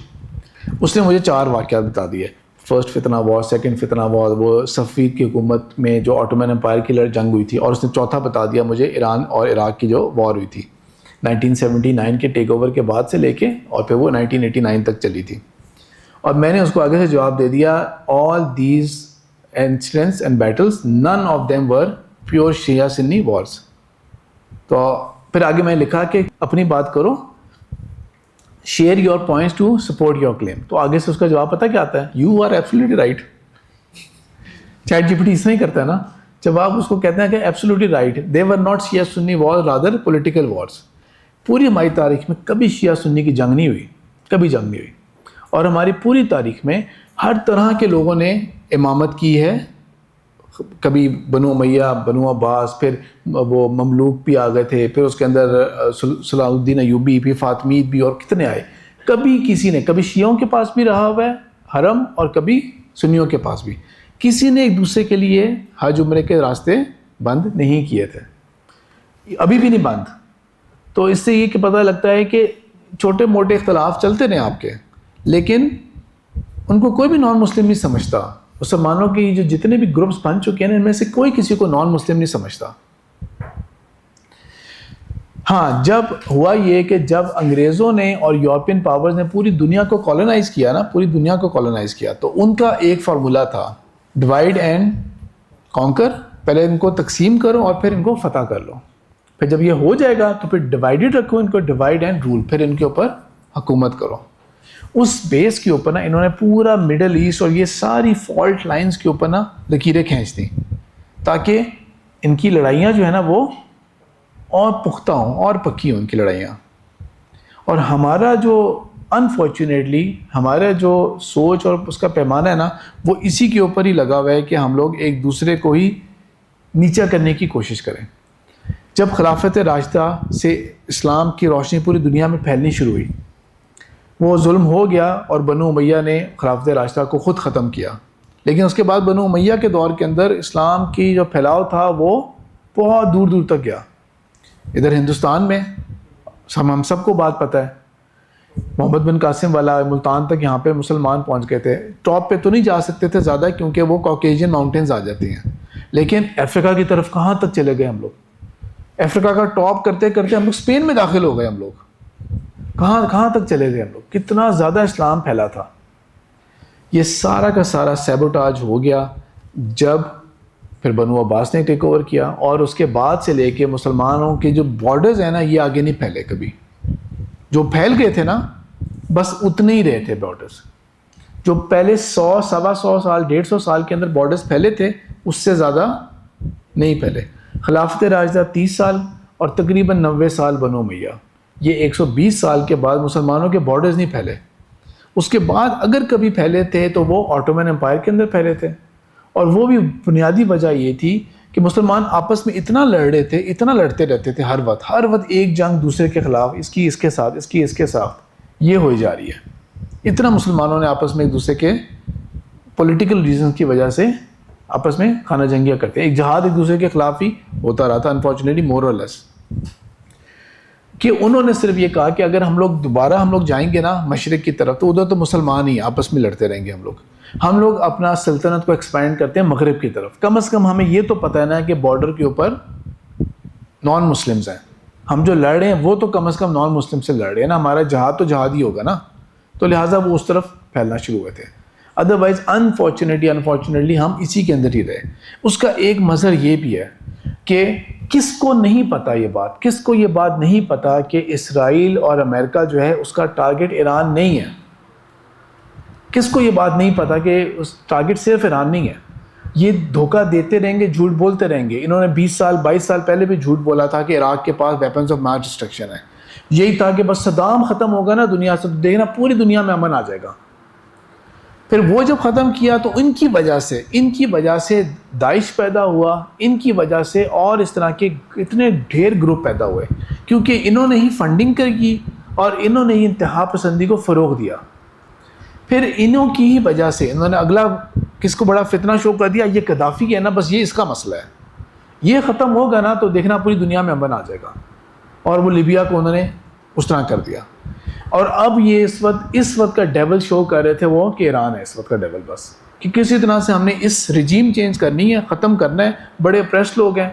اس نے مجھے 4 واقعات بتا دیے۔ فرسٹ فتنہ وار، سیکنڈ فتنہ وار، وہ صفوید کی حکومت میں جو آٹومن امپائر کی جنگ ہوئی تھی، اور اس نے چوتھا بتا دیا مجھے ایران اور عراق کی جو وار ہوئی تھی 1979 کے ٹیک اوور کے بعد سے لے کے، اور پھر وہ 1989 تک چلی تھی۔ اور میں نے اس کو آگے سے جواب دے دیا، all these incidents and battles none of them were pure شیعہ سنی وارز۔ تو پھر آگے میں نے لکھا کہ اپنی بات کرو، share your points to support your claim. تو آگے سے اس کا جواب پتہ کیا آتا ہے، you are absolutely right. ChatGPT اس میں ہی کرتا ہے نا، جب آپ اس کو کہتے ہیں کہ absolutely right, they were not شیعہ سنی وار رادر پولیٹیکل وارز۔ پوری ہماری تاریخ میں کبھی شیعہ سنی کی جنگ نہیں ہوئی، کبھی جنگ نہیں ہوئی، اور ہماری پوری تاریخ میں ہر طرح کے لوگوں نے امامت کی ہے، کبھی بنو امیہ، بنو عباس، پھر وہ مملوک بھی آ گئے تھے، پھر اس کے اندر صلاح الدین ایوبی، پھر فاطمید بھی، اور کتنے آئے۔ کبھی کسی نے، کبھی شیعوں کے پاس بھی رہا ہوا ہے حرم، اور کبھی سنیوں کے پاس بھی، کسی نے ایک دوسرے کے لیے حج عمرے کے راستے بند نہیں کیے تھے، ابھی بھی نہیں بند۔ تو اس سے یہ کہ پتہ لگتا ہے کہ چھوٹے موٹے اختلاف چلتے رہے آپ کے، لیکن ان کو کوئی بھی نان مسلم نہیں سمجھتا۔ مسلمانوں کی جو جتنے بھی گروپس بن چکے ہیں ان میں سے کوئی کسی کو نان مسلم نہیں سمجھتا۔ ہاں، جب ہوا یہ کہ جب انگریزوں نے اور یورپین پاورز نے پوری دنیا کو کالونائز کیا نا، پوری دنیا کو کالونائز کیا، تو ان کا ایک فارمولا تھا، ڈیوائڈ اینڈ کانکر۔ پہلے ان کو تقسیم کرو اور پھر ان کو فتح کر لو، پھر جب یہ ہو جائے گا تو پھر ڈیوائڈڈ رکھو ان کو، ڈیوائڈ اینڈ رول، پھر ان کے اوپر حکومت کرو۔ اس بیس کے اوپر نا انہوں نے پورا مڈل ایسٹ اور یہ ساری فالٹ لائنز کے اوپر نا لکیریں کھینچ دیں، تاکہ ان کی لڑائیاں جو ہے نا وہ اور پختہ ہوں اور پکی ہوں ان کی لڑائیاں۔ اور ہمارا جو انفارچونیٹلی ہمارا جو سوچ اور اس کا پیمانہ ہے نا وہ اسی کے اوپر ہی لگا ہوا ہے کہ ہم لوگ ایک دوسرے کو ہی نیچا کرنے کی کوشش کریں۔ جب خلافت راشدہ سے اسلام کی روشنی پوری دنیا میں پھیلنی شروع ہوئی، وہ ظلم ہو گیا اور بنو امیہ نے خلافت راشدہ کو خود ختم کیا، لیکن اس کے بعد بنو امیہ کے دور کے اندر اسلام کی جو پھیلاؤ تھا وہ بہت دور دور تک گیا۔ ادھر ہندوستان میں ہم سب کو بات پتہ ہے، محمد بن قاسم والا ملتان تک یہاں پہ مسلمان پہنچ گئے تھے۔ ٹاپ پہ تو نہیں جا سکتے تھے زیادہ کیونکہ وہ کوکیجین ماؤنٹینز آ جاتی ہیں، لیکن افریقہ کی طرف کہاں تک چلے گئے ہم لوگ؟ افریقہ کا ٹاپ کرتے کرتے ہم لوگ اسپین میں داخل ہو گئے، ہم لوگ کہاں تک چلے گئے ہم لوگ، کتنا زیادہ اسلام پھیلا تھا۔ یہ سارا کا سارا سیبوٹاج ہو گیا جب پھر بنو عباس نے ٹیک اوور کیا، اور اس کے بعد سے لے کے مسلمانوں کے جو بارڈرز ہیں نا یہ آگے نہیں پھیلے کبھی۔ جو پھیل گئے تھے نا بس اتنے ہی رہے تھے بارڈرز، جو پہلے 100 سوا 100 سال 150 سال کے اندر بارڈرز پھیلے تھے اس سے زیادہ نہیں پھیلے۔ خلافت راشدہ 30 سال اور تقریباً 90 سال بنو امیہ، یہ 120 سال کے بعد مسلمانوں کے بارڈرز نہیں پھیلے۔ اس کے بعد اگر کبھی پھیلے تھے تو وہ آٹومن امپائر کے اندر پھیلے تھے، اور وہ بھی بنیادی وجہ یہ تھی کہ مسلمان آپس میں اتنا لڑ رہے تھے، اتنا لڑتے رہتے تھے، ہر وقت ایک جنگ دوسرے کے خلاف، اس کی اس کے ساتھ، اس کی اس کے ساتھ، یہ ہوئی جا رہی ہے۔ اتنا مسلمانوں نے آپس میں ایک دوسرے کے پولیٹیکل ریزنز کی وجہ سے آپس میں خانہ جنگیاں کرتے ہیں. ایک جہاد ایک دوسرے کے خلاف ہی ہوتا رہا تھا انفارچونیٹلی مور اور لیس. کہ انہوں نے صرف یہ کہا کہ اگر ہم لوگ جائیں گے نا مشرق کی طرف تو ادھر تو مسلمان ہی آپس میں لڑتے رہیں گے. ہم لوگ اپنا سلطنت کو ایکسپینڈ کرتے ہیں مغرب کی طرف. کم از کم ہمیں یہ تو پتہ ہے نا کہ بارڈر کے اوپر نان مسلمز ہیں. ہم جو لڑ رہے ہیں وہ تو کم از کم نان مسلم سے لڑ رہے ہیں نا. ہمارا جہاد تو جہاد ہی ہوگا نا. تو لہٰذا وہ اس طرف پھیلنا شروع ہوئے تھے. ادروائز انفارچونیٹلی ہم اسی کے اندر ہی رہے. اس کا ایک مظہر یہ بھی ہے کہ کس کو نہیں پتا یہ بات نہیں پتا کہ اسرائیل اور امریکہ جو ہے اس کا ٹارگٹ ایران نہیں ہے. کس کو یہ بات نہیں پتا کہ اس ٹارگٹ صرف ایران نہیں ہے. یہ دھوکہ دیتے رہیں گے, جھوٹ بولتے رہیں گے. انہوں نے 22 سال پہلے بھی جھوٹ بولا تھا کہ عراق کے پاس ویپنز آف ماس ڈسٹرکشن ہے. یہی تھا کہ بس صدام ختم ہوگا نا دنیا سے تو دیکھنا پوری دنیا میں امن آ جائے گا. پھر وہ جب ختم کیا تو ان کی وجہ سے داعش پیدا ہوا, ان کی وجہ سے اور اس طرح کے اتنے ڈھیر گروپ پیدا ہوئے, کیونکہ انہوں نے ہی فنڈنگ کی اور انہوں نے ہی انتہا پسندی کو فروغ دیا. پھر انہوں کی ہی وجہ سے انہوں نے اگلا کس کو بڑا فتنہ شو کر دیا, یہ قذافی ہے نا, بس یہ اس کا مسئلہ ہے, یہ ختم ہوگا نا تو دیکھنا پوری دنیا میں امن آ جائے گا. اور وہ لیبیا کو انہوں نے اس طرح کر دیا. اور اب یہ اس وقت کا ڈیول شو کر رہے تھے وہ کہ ایران ہے اس وقت کا ڈیول, بس کہ کسی طرح سے ہم نے اس رجیم چینج کرنی ہے, ختم کرنا ہے. بڑے اپریس لوگ ہیں,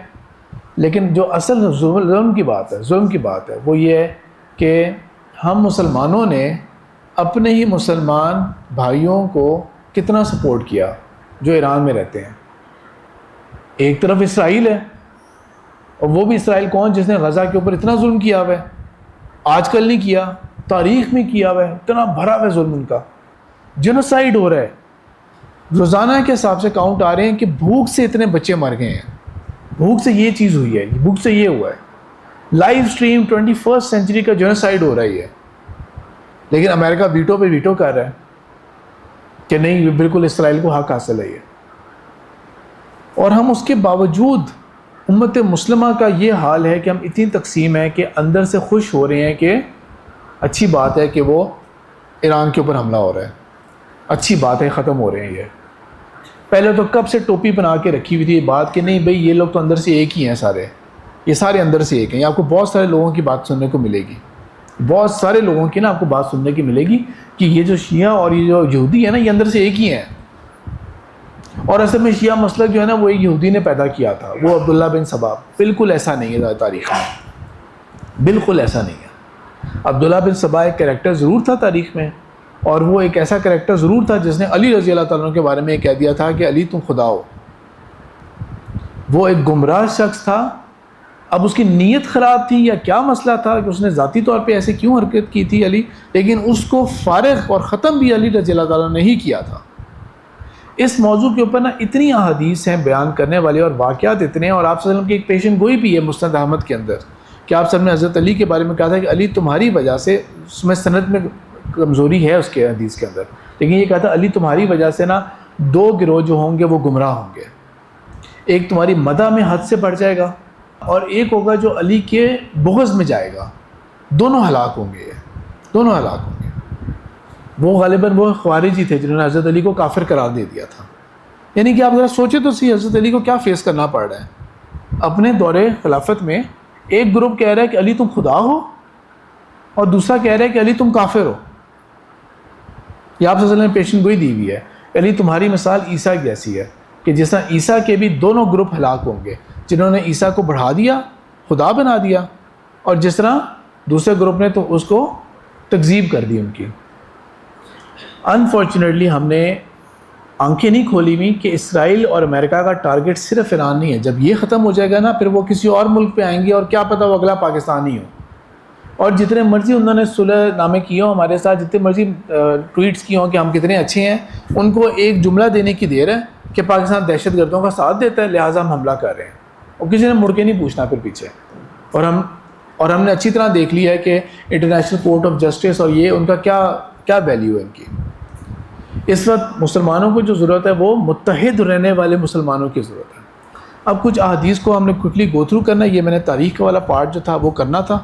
لیکن جو اصل ظلم کی بات ہے وہ یہ ہے کہ ہم مسلمانوں نے اپنے ہی مسلمان بھائیوں کو کتنا سپورٹ کیا جو ایران میں رہتے ہیں. ایک طرف اسرائیل ہے, اور وہ بھی اسرائیل کون جس نے غزہ کے اوپر اتنا ظلم کیا ہوا ہے. آج کل نہیں کیا, تاریخ میں کیا ہوا ہے. اتنا بھرا ہوا ہے ظلم ان کا. جنوسائیڈ ہو رہا ہے, روزانہ کے حساب سے کاؤنٹ آ رہے ہیں کہ بھوک سے اتنے بچے مر گئے ہیں, بھوک سے یہ چیز ہوئی ہے, بھوک سے یہ ہوا ہے. لائیو سٹریم 21 سینچری کا جنوسائیڈ ہو رہی ہے. لیکن امریکہ ویٹو پہ ویٹو کر رہا ہے کہ نہیں بالکل اسرائیل کو حق حاصل ہے یہ. اور ہم اس کے باوجود امت مسلمہ کا یہ حال ہے کہ ہم اتنی تقسیم ہیں کہ اندر سے خوش ہو رہے ہیں کہ اچھی بات ہے کہ وہ ایران کے اوپر حملہ ہو رہا ہے, اچھی بات ہے, ختم ہو رہے ہیں. یہ پہلے تو کب سے ٹوپی بنا کے رکھی ہوئی تھی یہ بات کہ نہیں بھئی یہ لوگ تو اندر سے ایک ہی ہیں سارے, یہ سارے اندر سے ایک ہیں. یہ آپ کو بہت سارے لوگوں کی بات سننے کو ملے گی, بہت سارے لوگوں کی نا آپ کو بات سننے کی ملے گی کہ یہ جو شیعہ اور یہ جو یہودی ہے نا یہ اندر سے ایک ہی ہیں. اور اصل میں شیعہ مسلک جو ہے نا وہ ایک یہودی نے پیدا کیا تھا, وہ عبداللہ بن سبا. بالکل ایسا نہیں ہے تاریخ میں, بالکل ایسا نہیں ہے. عبداللہ بن سبا ایک کریکٹر ضرور تھا تاریخ میں, اور وہ ایک ایسا کریکٹر ضرور تھا جس نے علی رضی اللہ تعالیٰ عنہ کے بارے میں یہ کہہ دیا تھا کہ علی تم خدا ہو. وہ ایک گمراہ شخص تھا. اب اس کی نیت خراب تھی یا کیا مسئلہ تھا کہ اس نے ذاتی طور پہ ایسے کیوں حرکت کی تھی علی, لیکن اس کو فارغ اور ختم بھی علی رضی اللہ تعالیٰ نے ہی کیا تھا. اس موضوع کے اوپر نا اتنی احادیث ہیں بیان کرنے والی اور واقعات اتنے ہیں. اور آپ صلی اللہ علیہ وسلم کی ایک پیشن گوئی بھی ہے مسند احمد کے اندر کہ آپ صلی اللہ علیہ وسلم نے حضرت علی کے بارے میں کہا تھا کہ علی تمہاری وجہ سے, اس میں سند میں کمزوری ہے اس کے حدیث کے اندر, لیکن یہ کہا تھا علی تمہاری وجہ سے نا 2 گروہ جو ہوں گے وہ گمراہ ہوں گے. ایک تمہاری مدح میں حد سے بڑھ جائے گا, اور ایک ہوگا جو علی کے بغض میں جائے گا. دونوں ہلاک ہوں گے, دونوں ہلاک ہوں گے. وہ غالباً وہ خوارجی تھے جنہوں نے حضرت علی کو کافر قرار دے دیا تھا. یعنی کہ آپ ذرا سوچیں تو صحیح حضرت علی کو کیا فیس کرنا پڑ رہا ہے. اپنے دور خلافت میں ایک گروپ کہہ رہا ہے کہ علی تم خدا ہو, اور دوسرا کہہ رہا ہے کہ علی تم کافر ہو. یہ آپ صلی اللہ علیہ وسلم نے پیشن گوئی دی ہوئی ہے. علی تمہاری مثال عیسیٰ جیسی ہے کہ جس طرح عیسیٰ کے بھی دونوں گروپ ہلاک ہوں گے, جنہوں نے عیسیٰ کو بڑھا دیا, خدا بنا دیا, اور جس طرح دوسرے گروپ نے تو اس کو تکذیب کر دی ان کی. انفارچونیٹلی ہم نے آنکھیں نہیں کھولی ہوئی کہ اسرائیل اور امریکہ کا ٹارگٹ صرف ایران نہیں ہے. جب یہ ختم ہو جائے گا نا پھر وہ کسی اور ملک پہ آئیں گے, اور کیا پتہ وہ اگلا پاکستان ہی ہو. اور جتنے مرضی انہوں نے صلح نامے کیے ہوں ہمارے ساتھ, جتنے مرضی ٹویٹس کیے ہوں کہ ہم کتنے اچھے ہیں, ان کو ایک جملہ دینے کی دیر ہے کہ پاکستان دہشت گردوں کا ساتھ دیتا ہے لہٰذا ہم حملہ کر رہے ہیں, اور کسی نے مڑ کے نہیں پوچھنا پھر پیچھے. اور ہم نے اچھی طرح دیکھ لیا ہے کہ انٹرنیشنل کورٹ آف جسٹس اور یہ ان کا کیا ویلیو ہے ان کی. اس وقت مسلمانوں کو جو ضرورت ہے وہ متحد رہنے والے مسلمانوں کی ضرورت ہے. اب کچھ احادیث کو ہم نے کوئکلی گو تھرو کرنا ہے, یہ میں نے تاریخ والا پارٹ جو تھا وہ کرنا تھا.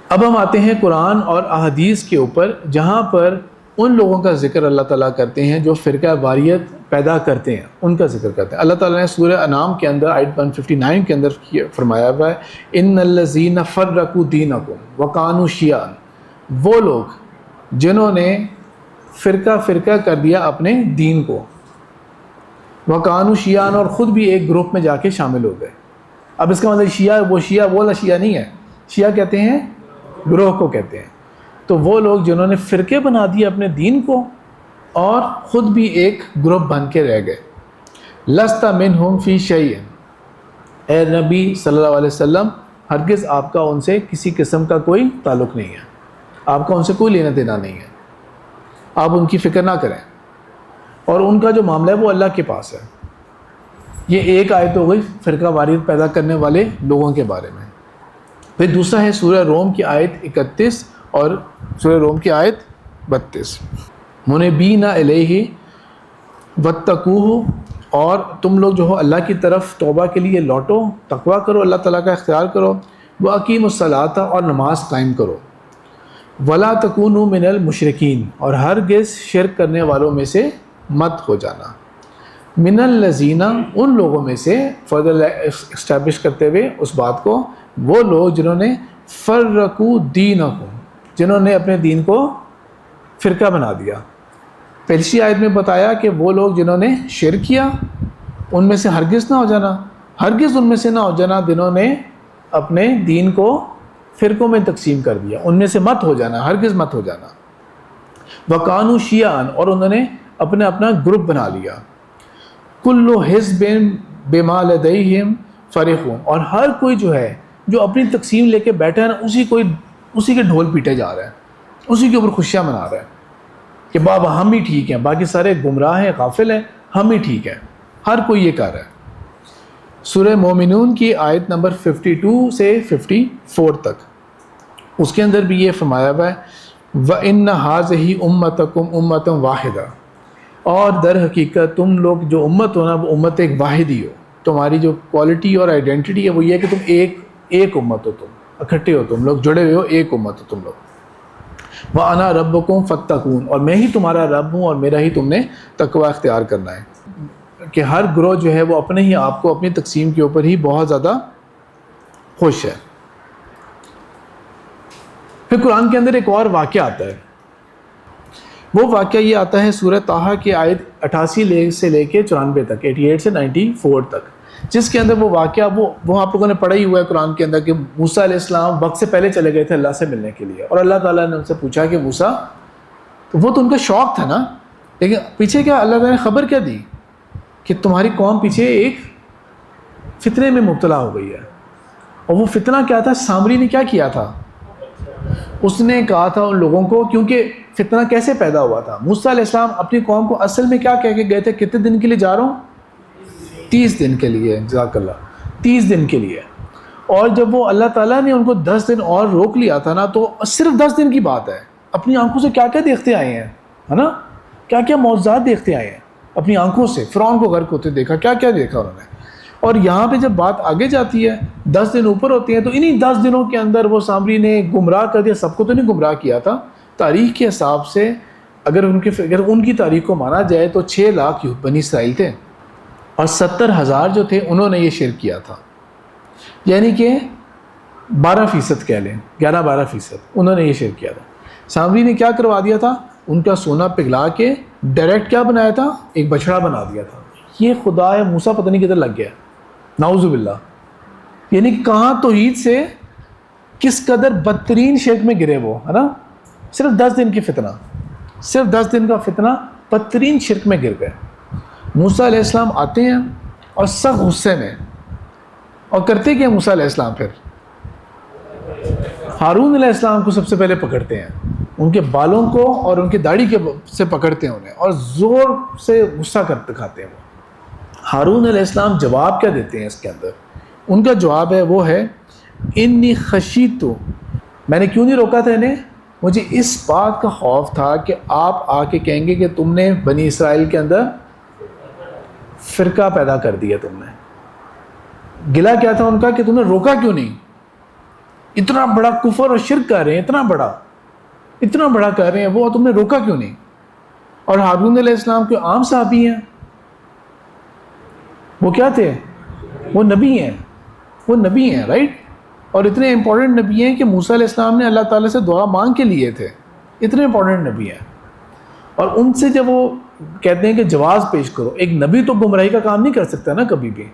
اب ہم آتے ہیں قرآن اور احادیث کے اوپر, جہاں پر ان لوگوں کا ذکر اللہ تعالیٰ کرتے ہیں جو فرقہ واریت پیدا کرتے ہیں، ان کا ذکر کرتے ہیں۔ اللہ تعالیٰ نے سورہ انعام کے اندر آیت 159 کے اندر فرمایا ہوا ہے ان الذین فرقوا دینکم وکانوا شیعا، وہ لوگ جنہوں نے فرقہ فرقہ کر دیا اپنے دین کو، وکانوا شیعا، اور خود بھی ایک گروپ میں جا کے شامل ہو گئے۔ اب اس کا مطلب شیعہ وہ شیعہ والا شیعہ نہیں ہے، شیعہ کہتے ہیں گروہ کو کہتے ہیں۔ تو وہ لوگ جنہوں نے فرقے بنا دیے اپنے دین کو اور خود بھی ایک گروپ بن کے رہ گئے۔ لست منہم فی شیء، اے نبی صلی اللہ علیہ وسلم ہرگز آپ کا ان سے کسی قسم کا کوئی تعلق نہیں ہے، آپ کا ان سے کوئی لینا دینا نہیں ہے، آپ ان کی فکر نہ کریں، اور ان کا جو معاملہ ہے وہ اللہ کے پاس ہے۔ یہ ایک آیت ہو گئی فرقہ واریت پیدا کرنے والے لوگوں کے بارے میں۔ پھر دوسرا ہے سورہ روم کی آیت 31 اور سورہ روم کی آیت 32، منیبین الیہ واتقوہ، اور تم لوگ جو ہو اللہ کی طرف توبہ کے لیے لوٹو، تقویٰ کرو، اللہ تعالیٰ کا اختیار کرو، واقیموا الصلاۃ، اور نماز قائم کرو، ولا تکونوا من المشرکین، اور ہرگز شرک کرنے والوں میں سے مت ہو جانا، من الذین، ان لوگوں میں سے، فضل اسٹیبلش کرتے ہوئے اس بات کو، وہ لوگ جنہوں نے فرقوا دینکم، جنہوں نے اپنے دین کو فرقہ بنا دیا۔ پہلی آیت میں بتایا کہ وہ لوگ جنہوں نے شرک کیا ان میں سے ہرگز نہ ہو جانا، ہرگز ان میں سے نہ ہو جانا جنہوں نے اپنے دین کو فرقوں میں تقسیم کر دیا، ان میں سے مت ہو جانا، ہرگز مت ہو جانا۔ وَقَانُوا شِيَعًا، اور انہوں نے اپنا گروپ بنا لیا۔ کل حزب بما لدیہم فرحون، اور ہر کوئی جو ہے جو اپنی تقسیم لے کے بیٹھا ہے نا، اسی کے ڈھول پیٹے جا رہا ہے، اسی کے اوپر خوشیاں منا رہا ہے کہ بابا ہم ہی ٹھیک ہیں، باقی سارے گمراہ ہیں، غافل ہیں، ہم ہی ٹھیک ہیں، ہر کوئی یہ کر رہا ہے۔ سورہ مومنون کی آیت نمبر 52 سے 54 تک، اس کے اندر بھی یہ فرمایا ہوا ہے وَإِنَّ هَٰذِهِ أُمَّتَكُمْ أُمَّةً وَاحِدَةً، اور در حقیقت تم لوگ جو امت ہو نا وہ امت ایک واحد ہی ہو، تمہاری جو کوالٹی اور آئیڈینٹی ہے وہ یہ ہے کہ تم ایک امت ہو، تم اکٹھے ہو، تم لوگ جڑے ہوئے ہو، ایک امت ہو تم لوگ۔ وَأَنَا رَبُّكُمْ فَاتَّقُونِ، اور میں ہی تمہارا رب ہوں اور میرا ہی تم نے تقوی اختیار کرنا ہے۔ کہ ہر گروہ جو ہے وہ اپنے ہی آپ کو اپنی تقسیم کے اوپر ہی بہت زیادہ خوش ہے۔ پھر قرآن کے اندر ایک اور واقعہ آتا ہے، وہ واقعہ یہ آتا ہے سورہ طٰہٰ کی آیت 88 سے لے کے 94 تک، 88 سے 94 تک، جس کے اندر وہ واقعہ وہ آپ لوگوں نے پڑھا ہی ہوا ہے قرآن کے اندر کہ موسیٰ علیہ السلام وقت سے پہلے چلے گئے تھے اللہ سے ملنے کے لیے، اور اللہ تعالیٰ نے ان سے پوچھا کہ موسیٰ، تو وہ تو ان کا شوق تھا نا، لیکن پیچھے کیا اللہ تعالیٰ نے خبر کیا دی کہ تمہاری قوم پیچھے ایک فتنے میں مبتلا ہو گئی ہے۔ اور وہ فتنہ کیا تھا؟ سامری نے کیا کیا تھا؟ اس نے کہا تھا ان لوگوں کو، کیونکہ فتنہ کیسے پیدا ہوا تھا، موسیٰ علیہ السلام اپنی قوم کو اصل میں کیا کہہ کے گئے تھے؟ کتنے دن کے لیے جا رہا ہوں؟ 30 دن کے لیے، جزاک اللہ، 30 دن کے لیے۔ اور جب وہ اللہ تعالیٰ نے ان کو 10 دن اور روک لیا تھا نا، تو صرف 10 دن کی بات ہے، اپنی آنکھوں سے کیا کیا دیکھتے آئے ہیں، ہے نا، کیا کیا معجزات دیکھتے آئے ہیں اپنی آنکھوں سے۔ فرعون کو غرق ہوتے دیکھا، کیا کیا دیکھا انہوں نے۔ اور یہاں پہ جب بات آگے جاتی ہے، 10 دن اوپر ہوتے ہیں، تو انہی 10 دنوں کے اندر وہ سامری نے گمراہ کر دیا، سب کو تو نہیں گمراہ کیا تھا۔ تاریخ کے حساب سے اگر ان کی تاریخ کو مانا جائے تو 6 لاکھ بنی اسرائیل تھے، اور 70,000 جو تھے انہوں نے یہ شرک کیا تھا، یعنی کہ 12% کہہ لیں، 11-12% انہوں نے یہ شرک کیا تھا۔ سامری نے کیا کروا دیا تھا؟ ان کا سونا پگھلا کے ڈائریکٹ کیا بنایا تھا؟ ایک بچڑا بنا دیا تھا۔ یہ خدا ہے، موسیٰ پتہ نہیں کدھر لگ گیا، نعوذ باللہ۔ یعنی کہ کہاں توحید سے کس قدر بدترین شرک میں گرے وہ، ہے نا۔ صرف 10 دن کی فتنہ، صرف 10 دن کا فتنہ، بدترین شرک میں گر گئے۔ موسیٰ علیہ السلام آتے ہیں اور سخت غصے میں، اور کرتے کیا موسیٰ علیہ السلام؟ پھر ہارون علیہ السلام کو سب سے پہلے پکڑتے ہیں، ان کے بالوں کو اور ان کی داڑھی سے پکڑتے ہیں انہیں، اور زور سے غصہ دکھاتے ہیں وہ۔ ہارون علیہ السلام جواب کیا دیتے ہیں اس کے اندر؟ ان کا جواب ہے، وہ ہے انی خشیت، میں نے کیوں نہیں روکا تھا انہیں؟ مجھے اس بات کا خوف تھا کہ آپ آ کے کہیں گے کہ تم نے بنی اسرائیل کے اندر فرقہ پیدا کر دیا، تم نے۔ گلہ کیا تھا ان کا کہ تم نے روکا کیوں نہیں؟ اتنا بڑا کفر اور شرک کر رہے ہیں، اتنا بڑا کر رہے ہیں وہ، تم نے روکا کیوں نہیں؟ اور ہارون علیہ السلام کوئی عام صحابی ہیں؟ وہ کیا تھے؟ وہ نبی ہیں، وہ نبی ہیں، رائٹ؟ اور اتنے امپورٹنٹ نبی ہیں کہ موسیٰ علیہ السلام نے اللہ تعالیٰ سے دعا مانگ کے لیے تھے، اتنے امپورٹنٹ نبی ہیں۔ اور ان سے جب وہ کہتے ہیں کہ جواز پیش کرو، ایک نبی تو گمراہی کا کام نہیں کر سکتا نا کبھی بھی،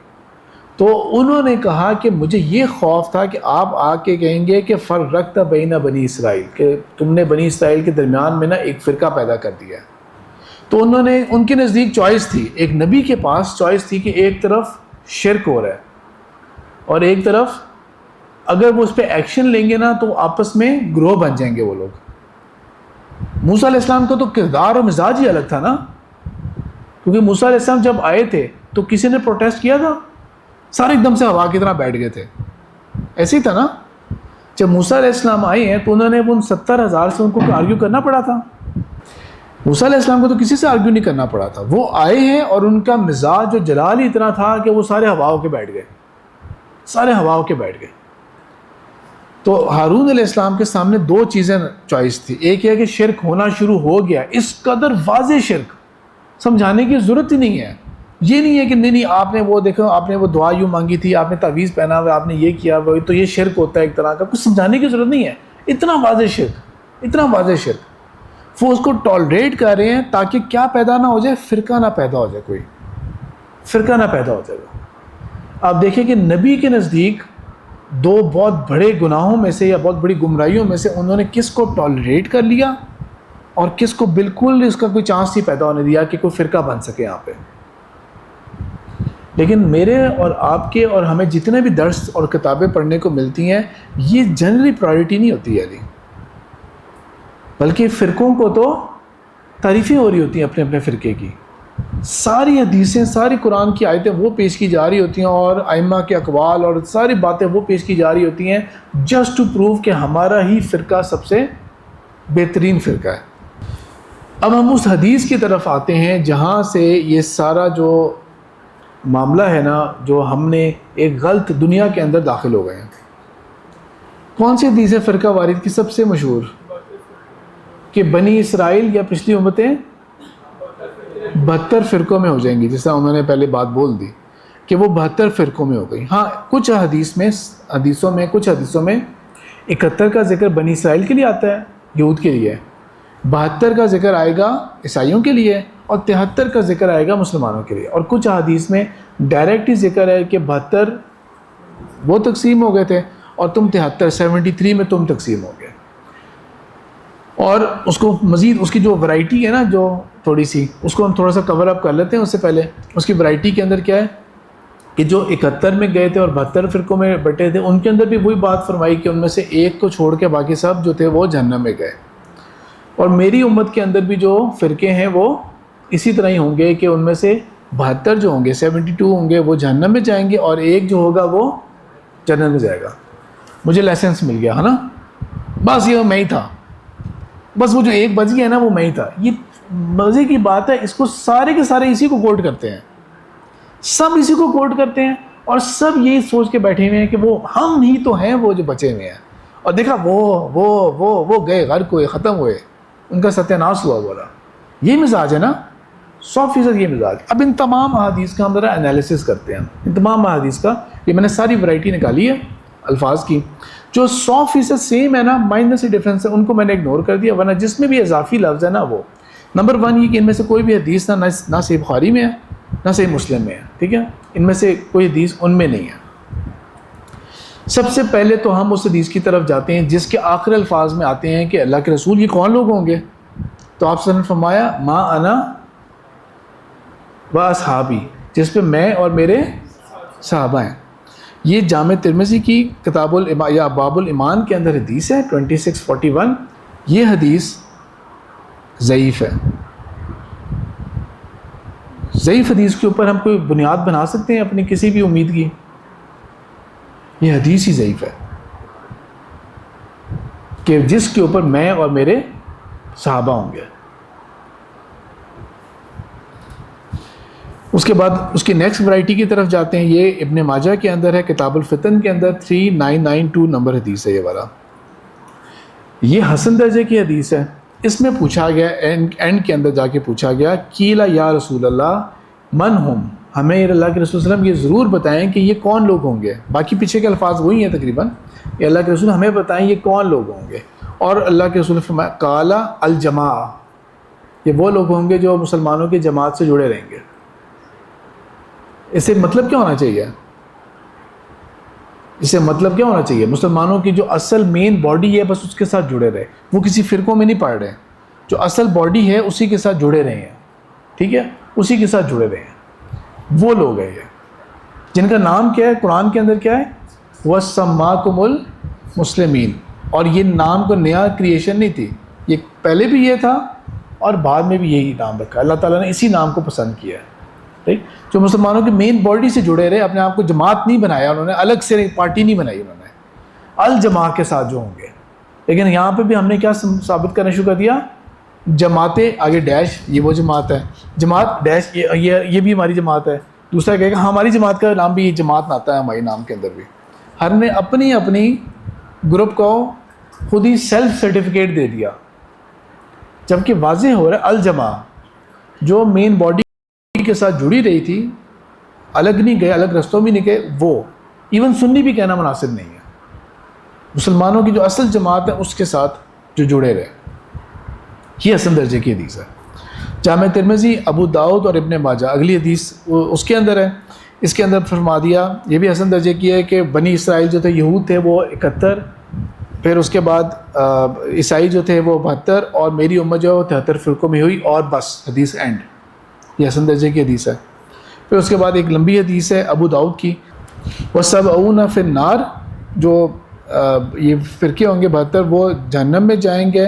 تو انہوں نے کہا کہ مجھے یہ خوف تھا کہ آپ آ کے کہیں گے کہ فرقت بین بنی اسرائیل، کہ تم نے بنی اسرائیل کے درمیان میں نا ایک فرقہ پیدا کر دیا ہے۔ تو انہوں نے، ان کے نزدیک چوائس تھی، ایک نبی کے پاس چوائس تھی کہ ایک طرف شرک ہو رہا ہے اور ایک طرف اگر وہ اس پہ ایکشن لیں گے نا تو آپس میں گروہ بن جائیں گے وہ لوگ۔ موسیٰ علیہ السلام کا تو کردار اور مزاج ہی الگ تھا نا، کیونکہ موسیٰ علیہ السلام جب آئے تھے تو کسی نے پروٹیسٹ کیا تھا؟ سارے ایک دم سے ہوا کی طرح بیٹھ گئے تھے، ایسے ہی تھا نا۔ جب موسیٰ علیہ السلام آئے ہیں تو انہوں نے ان 70,000 سے ان کو آرگیو کرنا پڑا تھا؟ موسیٰ علیہ السلام کو تو کسی سے آرگیو نہیں کرنا پڑا تھا، وہ آئے ہیں اور ان کا مزاج و جلال ہی اتنا تھا کہ وہ سارے ہواؤں کے بیٹھ گئے، سارے ہواؤں کے بیٹھ گئے۔ تو ہارون علیہ السلام کے سامنے دو چیزیں چوائس تھی، ایک یہ کہ شرک ہونا شروع ہو گیا، اس قدر واضح شرک، سمجھانے کی ضرورت ہی نہیں ہے۔ یہ نہیں ہے کہ نہیں آپ نے وہ دیکھو، آپ نے وہ دعا یوں مانگی تھی، آپ نے تعویذ پہنا ہوا، آپ نے یہ کیا وہ، تو یہ شرک ہوتا ہے ایک طرح کا، کچھ سمجھانے کی ضرورت نہیں ہے۔ اتنا واضح شرک، اتنا واضح شرک، وہ اس کو ٹالریٹ کر رہے ہیں تاکہ کیا پیدا نہ ہو جائے، فرقہ نہ پیدا ہو جائے، کوئی فرقہ نہ پیدا ہو جائے گا۔ آپ دیکھیں کہ نبی کے نزدیک دو بہت بڑے گناہوں میں سے یا بہت بڑی گمراہیوں میں سے انہوں نے کس کو ٹالریٹ کر لیا اور کس کو بالکل اس کا کوئی چانس نہیں پیدا ہونے دیا کہ کوئی فرقہ بن سکے یہاں پہ۔ لیکن میرے اور آپ کے اور ہمیں جتنے بھی درس اور کتابیں پڑھنے کو ملتی ہیں، یہ جنرلی پرائیورٹی نہیں ہوتی ہے، بلکہ فرقوں کو تو تعریفیں ہو رہی ہوتی ہیں اپنے اپنے فرقے کی، ساری حدیثیں، ساری قرآن کی آیتیں وہ پیش کی جا رہی ہوتی ہیں اور ائمہ کے اقوال اور ساری باتیں وہ پیش کی جا رہی ہوتی ہیں جسٹ ٹو پروو کہ ہمارا ہی فرقہ سب سے بہترین فرقہ ہے۔ اب ہم اس حدیث کی طرف آتے ہیں جہاں سے یہ سارا جو معاملہ ہے نا، جو ہم نے ایک غلط دنیا کے اندر داخل ہو گئے ہیں۔ کون سی حدیث ہے فرقہ وارث کی سب سے مشہور؟ کہ بنی اسرائیل یا پچھلی امتیں 72 فرقوں میں ہو جائیں گی، جیسا انہوں نے پہلے بات بول دی کہ وہ 72 فرقوں میں ہو گئی۔ ہاں کچھ حدیثوں میں 71 کا ذکر بنی اسرائیل کے لیے آتا ہے، یہود کے لیے، 72 کا ذکر آئے گا عیسائیوں کے لیے، اور 73 کا ذکر آئے گا مسلمانوں کے لیے۔ اور کچھ حدیث میں ڈائریکٹ ہی ذکر ہے کہ 72 وہ تقسیم ہو گئے تھے اور تم 73 میں تم تقسیم ہو گئے۔ اور اس کو مزید اس کی جو ورائٹی ہے نا، جو تھوڑی سی اس کو ہم تھوڑا سا کور اپ کر لیتے ہیں۔ اس سے پہلے اس کی ورائٹی کے اندر کیا ہے کہ جو 71 میں گئے تھے اور 72 فرقوں میں بٹے تھے، ان کے اندر بھی وہی بات فرمائی کہ ان میں سے ایک کو چھوڑ کے باقی سب جو تھے وہ جہنم میں گئے۔ اور میری امت کے اندر بھی جو فرقے ہیں وہ اسی طرح ہی ہوں گے کہ ان میں سے 72 جو ہوں گے، 72 ہوں گے وہ جہنم میں جائیں گے، اور ایک جو ہوگا وہ جنت میں جائے گا۔ مجھے لائسنس مل گیا ہے نا، بس یہ میں ہی تھا، بس وہ جو ایک بچ گیا ہے نا وہ میں ہی تھا۔ یہ مزے کی بات ہے، اس کو سارے کے سارے اسی کو کوٹ کرتے ہیں، سب اسی کو کوٹ کرتے ہیں، اور سب یہی سوچ کے بیٹھے ہوئے ہیں کہ وہ ہم ہی تو ہیں وہ جو بچے ہوئے ہیں۔ اور دیکھا وہ گئے غرق ہوئے، ختم ہوئے، ان کا ستیہ ناش ہوا بولا۔ یہ مزاج ہے نا، 100% یہ مزاج۔ اب ان تمام احادیث کا ہم ذرا انالیسس کرتے ہیں، ان تمام احادیث کا، یہ میں نے ساری ورائٹی نکالی ہے الفاظ کی، جو 100% سیم ہے نا، مائنر سے ڈفرینس ہے، ان کو میں نے اگنور کر دیا، ورنہ جس میں بھی اضافی لفظ ہے نا وہ نمبر 1 یہ کہ ان میں سے کوئی بھی حدیث نہ صحیح بخاری میں ہے نہ صحیح مسلم میں ہے، ٹھیک ہے، ان میں سے کوئی حدیث ان میں نہیں ہے۔ سب سے پہلے تو ہم اس حدیث کی طرف جاتے ہیں جس کے آخر الفاظ میں آتے ہیں کہ اللہ کے رسول یہ کون لوگ ہوں گے؟ تو آپ صلی اللہ علیہ وسلم نے فرمایا ما انا و اصحابی، جس پہ میں اور میرے صحابہ ہیں۔ یہ جامع ترمذی کی کتاب یا باب الایمان کے اندر حدیث ہے 2641۔ یہ حدیث ضعیف ہے۔ ضعیف حدیث کے اوپر ہم کوئی بنیاد بنا سکتے ہیں اپنی کسی بھی امید کی؟ یہ حدیث ہی ضعیف ہے کہ جس کے اوپر میں اور میرے صحابہ ہوں گے۔ اس کے بعد اس کی نیکسٹ ورائٹی کی طرف جاتے ہیں، یہ ابن ماجہ کے اندر ہے، کتاب الفتن کے اندر 3992 نمبر حدیث ہے یہ والا۔ یہ حسن درجے کی حدیث ہے، اس میں پوچھا گیا اینڈ کے اندر جا کے پوچھا گیا قیل یا رسول اللہ من ہم، ہمیں اللہ کے رسول صلی اللہ علیہ وسلم یہ ضرور بتائیں کہ یہ کون لوگ ہوں گے. باقی پیچھے کے الفاظ وہی ہیں تقریباً، کہ اللہ کے رسول ہمیں بتائیں یہ کون لوگ ہوں گے. اور اللہ کے رسول نے فرمایا قال الجماع، یہ وہ لوگ ہوں گے جو مسلمانوں کی جماعت سے جڑے رہیں گے. اس سے مطلب کیا ہونا چاہیے؟ اس سے مطلب کیا ہونا چاہیے؟ مسلمانوں کی جو اصل مین باڈی ہے بس اس کے ساتھ جڑے رہے، وہ کسی فرقوں میں نہیں پڑھ رہے، جو اصل باڈی ہے اسی کے ساتھ جڑے رہے ہیں. ٹھیک ہے، اسی کے ساتھ جڑے رہے ہیں، وہ لوگ ہیں یہ، جن کا نام کیا ہے قرآن کے اندر کیا ہے؟ وَسَمَّاكُمُ الْمُسْلِمِينَ. اور یہ نام کو نیا کریشن نہیں تھی، یہ پہلے بھی یہ تھا اور بعد میں بھی یہی نام رکھا. اللہ تعالیٰ نے اسی نام کو پسند کیا ہے. ٹھیک، جو مسلمانوں کی مین باڈی سے جڑے رہے، اپنے آپ کو جماعت نہیں بنایا انہوں نے، الگ سے پارٹی نہیں بنائی انہوں نے، الجماع کے ساتھ جو ہوں گے. لیکن یہاں پہ بھی ہم نے کیا ثابت کرنا شروع کر دیا؟ جماعتیں، آگے ڈیش، یہ وہ جماعت ہے، جماعت ڈیش یہ بھی ہماری جماعت ہے. دوسرا کہے گا ہماری جماعت کا نام بھی جماعت آتا ہے، ہمارے نام کے اندر بھی. ہر نے اپنی اپنی گروپ کو خود ہی سیلف سرٹیفکیٹ دے دیا، جبکہ واضح ہو رہا ہے الجماع جو مین باڈی کے ساتھ جڑی رہی تھی، الگ نہیں گئے، الگ رستوں بھی نہیں گئے، وہ ایون سنی بھی کہنا مناسب نہیں ہے. مسلمانوں کی جو اصل جماعت ہے اس کے ساتھ جو جڑے رہے، یہ اصل درجے کی حدیث ہے. جامع ترمذی، ابو داؤد اور ابن ماجہ اگلی حدیث اس کے اندر ہے. اس کے اندر فرما دیا، یہ بھی حسن درجے کی ہے، کہ بنی اسرائیل جو تھے، یہود تھے وہ 71، پھر اس کے بعد عیسائی جو تھے وہ 72، اور میری امت جو ہے وہ 73 فرقوں میں ہوئی، اور بس حدیث اینڈ. یہ حسن درجے کی حدیث ہے. پھر اس کے بعد ایک لمبی حدیث ہے ابو داؤد کی، وَسَبْعُونَ فِي النَّارِ، جو یہ فرقے ہوں گے 72، وہ جہنم میں جائیں گے.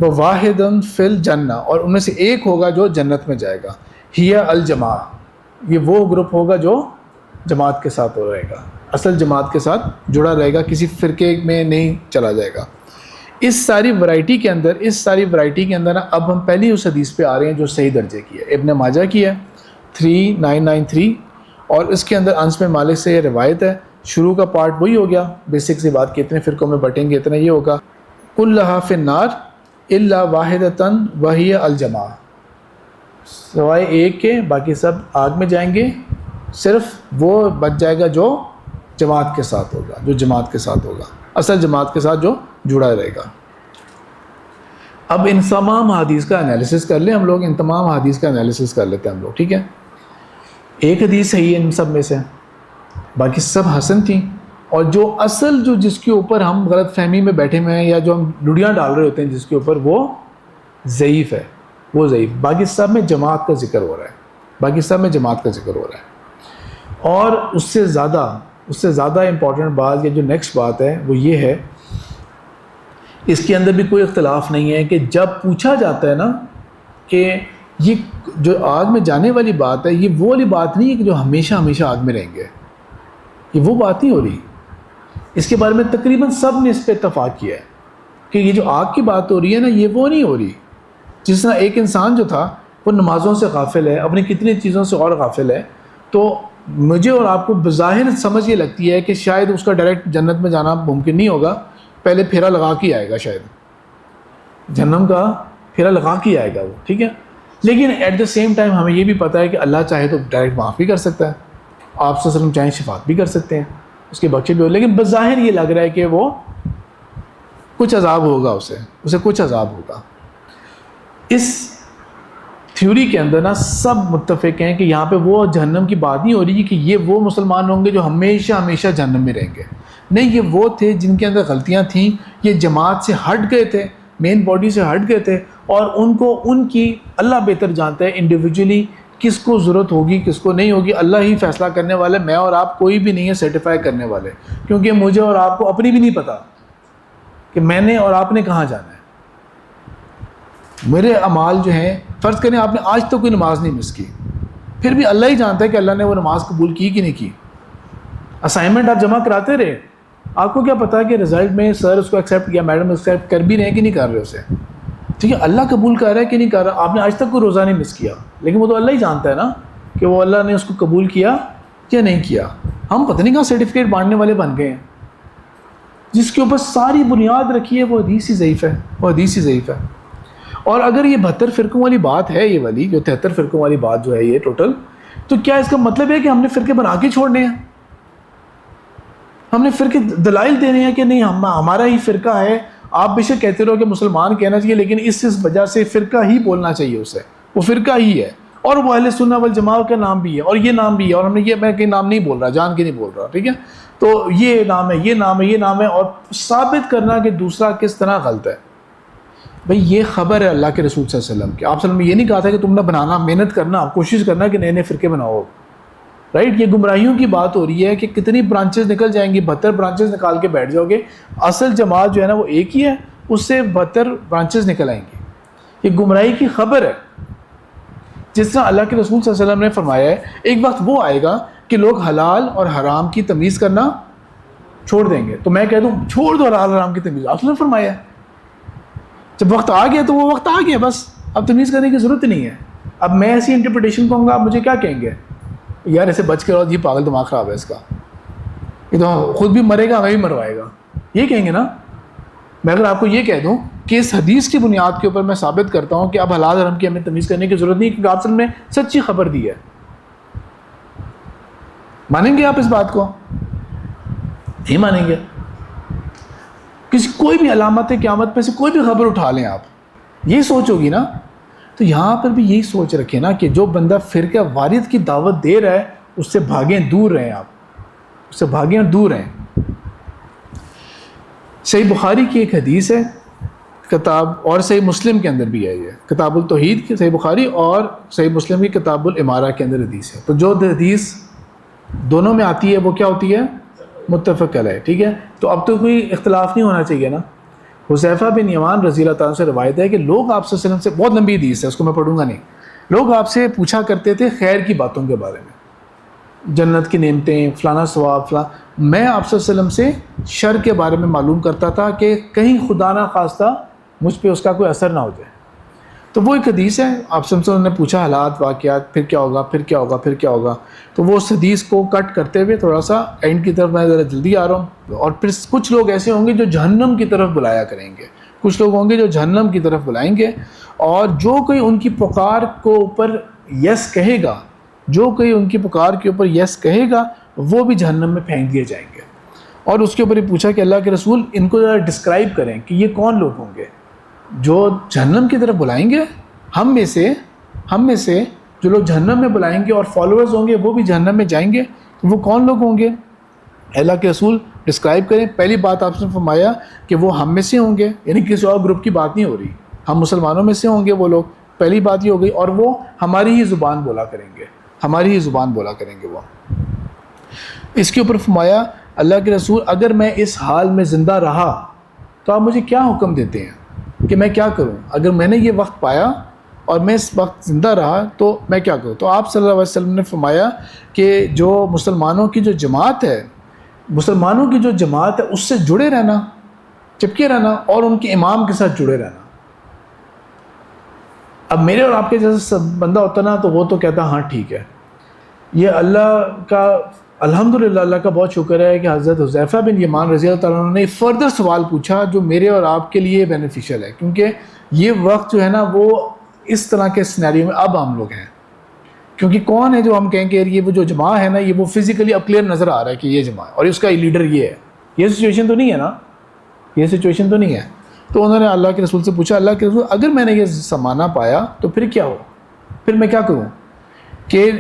وَوَاحِدٌ فِي الْجَنَّةِ، اور ان میں سے ایک ہوگا جو جنت میں جائے گا. ہِیَ الجماع، یہ وہ گروپ ہوگا جو جماعت کے ساتھ رہے گا، اصل جماعت کے ساتھ جڑا رہے گا، کسی فرقے میں نہیں چلا جائے گا. اس ساری ورائٹی کے اندر نا اب ہم پہلی اس حدیث پہ آ رہے ہیں جو صحیح درجے کی ہے، ابن ماجہ کی ہے 3993، اور اس کے اندر انس بن مالک سے یہ روایت ہے. شروع کا پارٹ وہی ہو گیا، بیسک سی بات کہ اتنے فرقوں میں بٹیں گے، اتنا یہ ہوگا. کلھا فی النار الا واحدۃ وہی الجماع، سوائے ایک کے باقی سب آگ میں جائیں گے، صرف وہ بچ جائے گا جو جماعت کے ساتھ ہوگا، اصل جماعت کے ساتھ جو جڑا رہے گا. اب ان تمام حدیث کا انالیسس کر لیں ہم لوگ، لیتے ہیں ہم لوگ. ٹھیک ہے، ایک حدیث صحیح ہے ان سب میں سے، باقی سب حسن تھیں، اور جو اصل جس کے اوپر ہم غلط فہمی میں بیٹھے ہوئے ہیں، یا جو ہم ڈوڈیاں ڈال رہے ہوتے ہیں جس کے اوپر، وہ ضعیف ہے، باقی سب میں جماعت کا ذکر ہو رہا ہے. اور اس سے زیادہ امپورٹنٹ بات، یا جو نیکسٹ بات ہے وہ یہ ہے، اس کے اندر بھی کوئی اختلاف نہیں ہے کہ جب پوچھا جاتا ہے نا کہ یہ جو آگ میں جانے والی بات ہے، یہ وہ والی بات نہیں ہے کہ جو ہمیشہ آگ میں رہیں گے، یہ وہ بات نہیں ہو رہی. اس کے بارے میں تقریباً سب نے اس پہ اتفاق کیا ہے کہ یہ جو آگ کی بات ہو رہی ہے نا، یہ وہ نہیں ہو رہی. جس طرح ایک انسان جو تھا وہ نمازوں سے غافل ہے، اپنی کتنی چیزوں سے اور غافل ہے، تو مجھے اور آپ کو بظاہر سمجھ یہ لگتی ہے کہ شاید اس کا ڈائریکٹ جنت میں جانا ممکن نہیں ہوگا، پہلے پھیرا لگا کے آئے گا، شاید جہنم کا پھیرا لگا کے آئے گا وہ. ٹھیک ہے، لیکن ایٹ دا سیم ٹائم ہمیں یہ بھی پتہ ہے کہ اللہ چاہے تو ڈائریکٹ معاف بھی کر سکتا ہے، آپ صلی اللہ علیہ وسلم چاہیں شفاعت بھی کر سکتے ہیں، اس کے بخشے بھی ہو. لیکن بظاہر یہ لگ رہا ہے کہ وہ کچھ عذاب ہوگا، اسے کچھ عذاب ہوگا. اس تھیوری کے اندر نا سب متفق ہیں کہ یہاں پہ وہ جہنم کی بات نہیں ہو رہی کہ یہ وہ مسلمان ہوں گے جو ہمیشہ جہنم میں رہیں گے. نہیں، یہ وہ تھے جن کے اندر غلطیاں تھیں، یہ جماعت سے ہٹ گئے تھے، مین باڈی سے ہٹ گئے تھے، اور ان کی اللہ بہتر جانتا ہے انڈیویجولی کس کو ضرورت ہوگی کس کو نہیں ہوگی. اللہ ہی فیصلہ کرنے والے، میں اور آپ کوئی بھی نہیں ہے سرٹیفائی کرنے والے، کیونکہ مجھے اور آپ کو اپنی بھی نہیں پتہ کہ میں نے اور آپ نے کہاں جانا ہے. میرے اعمال جو ہیں، فرض کریں آپ نے آج تک کوئی نماز نہیں مس کی، پھر بھی اللہ ہی جانتا ہے کہ اللہ نے وہ نماز قبول کی کہ نہیں کی. اسائنمنٹ آپ جمع کراتے رہے، آپ کو کیا پتا کہ رزلٹ میں سر اس کو ایکسیپٹ کیا، میڈم ایکسیپٹ کر بھی رہے ہیں کہ نہیں کر رہے اسے. ٹھیک ہے، اللہ قبول کر رہا ہے کہ نہیں کر رہا. آپ نے آج تک کوئی روزہ نہیں مس کیا، لیکن وہ تو اللہ ہی جانتا ہے نا کہ وہ اللہ نے اس کو قبول کیا یا نہیں کیا. ہم پتہ نہیں کہاں سرٹیفکیٹ بانٹنے والے بن گئے ہیں. جس کے اوپر ساری بنیاد رکھی ہے وہ حدیث ہی ضعیف ہے. اور اگر یہ 72 فرقوں والی بات ہے، یہ والی جو 73 فرقوں والی بات جو ہے یہ ٹوٹل، تو کیا اس کا مطلب ہے کہ ہم نے فرقے بنا کے چھوڑنے ہیں؟ ہم نے فرقے دلائل دینے ہیں کہ نہیں ہمارا ہی فرقہ ہے، آپ بے شک کہتے رہو کہ مسلمان کہنا چاہیے، لیکن اس وجہ سے فرقہ ہی بولنا چاہیے اسے، وہ فرقہ ہی ہے، اور وہ اہل سنہ والجماعہ کا نام بھی ہے، اور یہ نام بھی ہے، اور ہم نے یہ، میں کہیں نام نہیں بول رہا، جان کے نہیں بول رہا، ٹھیک ہے، تو یہ نام ہے، یہ نام ہے، یہ نام ہے، اور ثابت کرنا کہ دوسرا کس طرح غلط ہے۔ بھئی یہ خبر ہے اللہ کے رسول صلی اللہ علیہ وسلم کی، آپ صلی اللہ علیہ وسلم نے یہ نہیں کہا تھا کہ تم نے بنانا، محنت کرنا، کوشش کرنا کہ نئے نئے فرقے بناؤ، رائٹ؟ یہ گمراہیوں کی بات ہو رہی ہے کہ کتنی برانچز نکل جائیں گی، 72 برانچز نکال کے بیٹھ جاؤ گے، اصل جماعت جو ہے نا وہ ایک ہی ہے، اس سے 72 برانچز نکل آئیں گی۔ یہ گمراہی کی خبر ہے۔ جس طرح اللہ کے رسول صلی اللہ علیہ وسلم نے فرمایا ہے ایک وقت وہ آئے گا کہ لوگ حلال اور حرام کی تمیز کرنا چھوڑ دیں گے، تو میں کہہ دوں چھوڑ دو حلال حرام کی تمیز، آپ نے فرمایا ہے۔ جب وقت آ گیا تو وہ وقت آ گیا، بس اب تمیز کرنے کی ضرورت نہیں ہے۔ اب میں ایسی انٹرپریٹیشن کہوں گا، آپ مجھے کیا کہیں گے؟ یار ایسے بچ کے رہو، یہ پاگل دماغ خراب ہے اس کا، یہ تو خود بھی مرے گا ہمیں بھی مروائے گا، یہ کہیں گے نا۔ میں اگر آپ کو یہ کہہ دوں کہ اس حدیث کی بنیاد کے اوپر میں ثابت کرتا ہوں کہ اب حلال حرام کی ہمیں تمیز کرنے کی ضرورت نہیں، کیونکہ آپ نے سچی خبر دی ہے، مانیں گے آپ اس بات کو؟ نہیں مانیں گے۔ کوئی بھی علامت قیامت میں سے کوئی بھی خبر اٹھا لیں آپ، یہی سوچ ہوگی نا۔ تو یہاں پر بھی یہی سوچ رکھیں نا کہ جو بندہ فرقہ واریت کی دعوت دے رہا ہے اس سے بھاگیں، دور رہیں، آپ اس سے بھاگیں اور دور رہیں۔ صحیح بخاری کی ایک حدیث ہے کتاب، اور صحیح مسلم کے اندر بھی ہے، یہ کتاب التوحید کی صحیح بخاری اور صحیح مسلم کی کتاب الامارہ کے اندر حدیث ہے۔ تو جو حدیث دونوں میں آتی ہے وہ کیا ہوتی ہے؟ متفق علیہ، ٹھیک ہے۔ تو اب تو کوئی اختلاف نہیں ہونا چاہیے نا۔ حذیفہ بن یمان رضی اللہ تعالیٰ سے روایت ہے کہ لوگ آپ صلی اللہ علیہ وسلم سے، بہت لمبی حدیث ہے اس کو میں پڑھوں گا نہیں، لوگ آپ سے پوچھا کرتے تھے خیر کی باتوں کے بارے میں، جنت کی نعمتیں، فلانا ثواب، فلاں۔ میں آپ صلی اللہ علیہ وسلم سے شر کے بارے میں معلوم کرتا تھا کہ کہیں خدا نہ خواستہ مجھ پہ اس کا کوئی اثر نہ ہو جائے۔ تو وہ ایک حدیث ہے، آپ صلی اللہ علیہ وسلم نے پوچھا حالات، واقعات، پھر کیا ہوگا، پھر کیا ہوگا، پھر کیا ہوگا۔ تو وہ اس حدیث کو کٹ کرتے ہوئے تھوڑا سا اینڈ کی طرف میں ذرا جلدی آ رہا ہوں، اور پھر کچھ لوگ ایسے ہوں گے جو جہنم کی طرف بلایا کریں گے، کچھ لوگ ہوں گے جو جہنم کی طرف بلائیں گے، اور جو کوئی ان کی پکار کو اوپر یس کہے گا، جو کوئی ان کی پکار کے اوپر یس کہے گا وہ بھی جہنم میں پھینک دیے جائیں گے۔ اور اس کے اوپر یہ پوچھا کہ اللہ کے رسول ان کو ذرا ڈسکرائب کریں کہ یہ کون لوگ ہوں گے جو جہنم کی طرف بلائیں گے، ہم میں سے جو لوگ جہنم میں بلائیں گے اور فالوورز ہوں گے وہ بھی جہنم میں جائیں گے، وہ کون لوگ ہوں گے؟ اللہ کے رسول ڈسکرائب کریں۔ پہلی بات آپ نے فرمایا کہ وہ ہم میں سے ہوں گے، یعنی کسی اور گروپ کی بات نہیں ہو رہی، ہم مسلمانوں میں سے ہوں گے وہ لوگ، پہلی بات یہ ہو گئی، اور وہ ہماری ہی زبان بولا کریں گے، ہماری ہی زبان بولا کریں گے وہ۔ اس کے اوپر فرمایا اللہ کے رسول اگر میں اس حال میں زندہ رہا تو آپ مجھے کیا حکم دیتے ہیں کہ میں کیا کروں؟ اگر میں نے یہ وقت پایا اور میں اس وقت زندہ رہا تو میں کیا کروں؟ تو آپ صلی اللہ علیہ وسلم نے فرمایا کہ جو مسلمانوں کی جو جماعت ہے، مسلمانوں کی جو جماعت ہے اس سے جڑے رہنا، چپکے رہنا، اور ان کے امام کے ساتھ جڑے رہنا۔ اب میرے اور آپ کے جیسا بندہ ہوتا نا تو وہ تو کہتا ہاں ٹھیک ہے۔ یہ اللہ کا الحمدللہ، اللہ کا بہت شکر ہے کہ حضرت حذیفہ بن یمان رضی اللہ تعالیٰ عنہ نے فردر سوال پوچھا جو میرے اور آپ کے لیے بینیفیشل ہے، کیونکہ یہ وقت جو ہے نا وہ اس طرح کے سینیریو میں اب ہم لوگ ہیں۔ کیونکہ کون ہے جو ہم کہیں کہ یہ وہ جو جماعت ہے نا یہ وہ فزیکلی اب کلیئر نظر آ رہا ہے کہ یہ جماعت اور اس کا لیڈر یہ ہے، یہ سچویشن تو نہیں ہے نا، یہ سچویشن تو نہیں ہے۔ تو انہوں نے اللہ کے رسول سے پوچھا اللہ کے رسول اگر میں نے یہ سمانا پایا تو پھر کیا ہو، پھر میں کیا کروں؟ کہ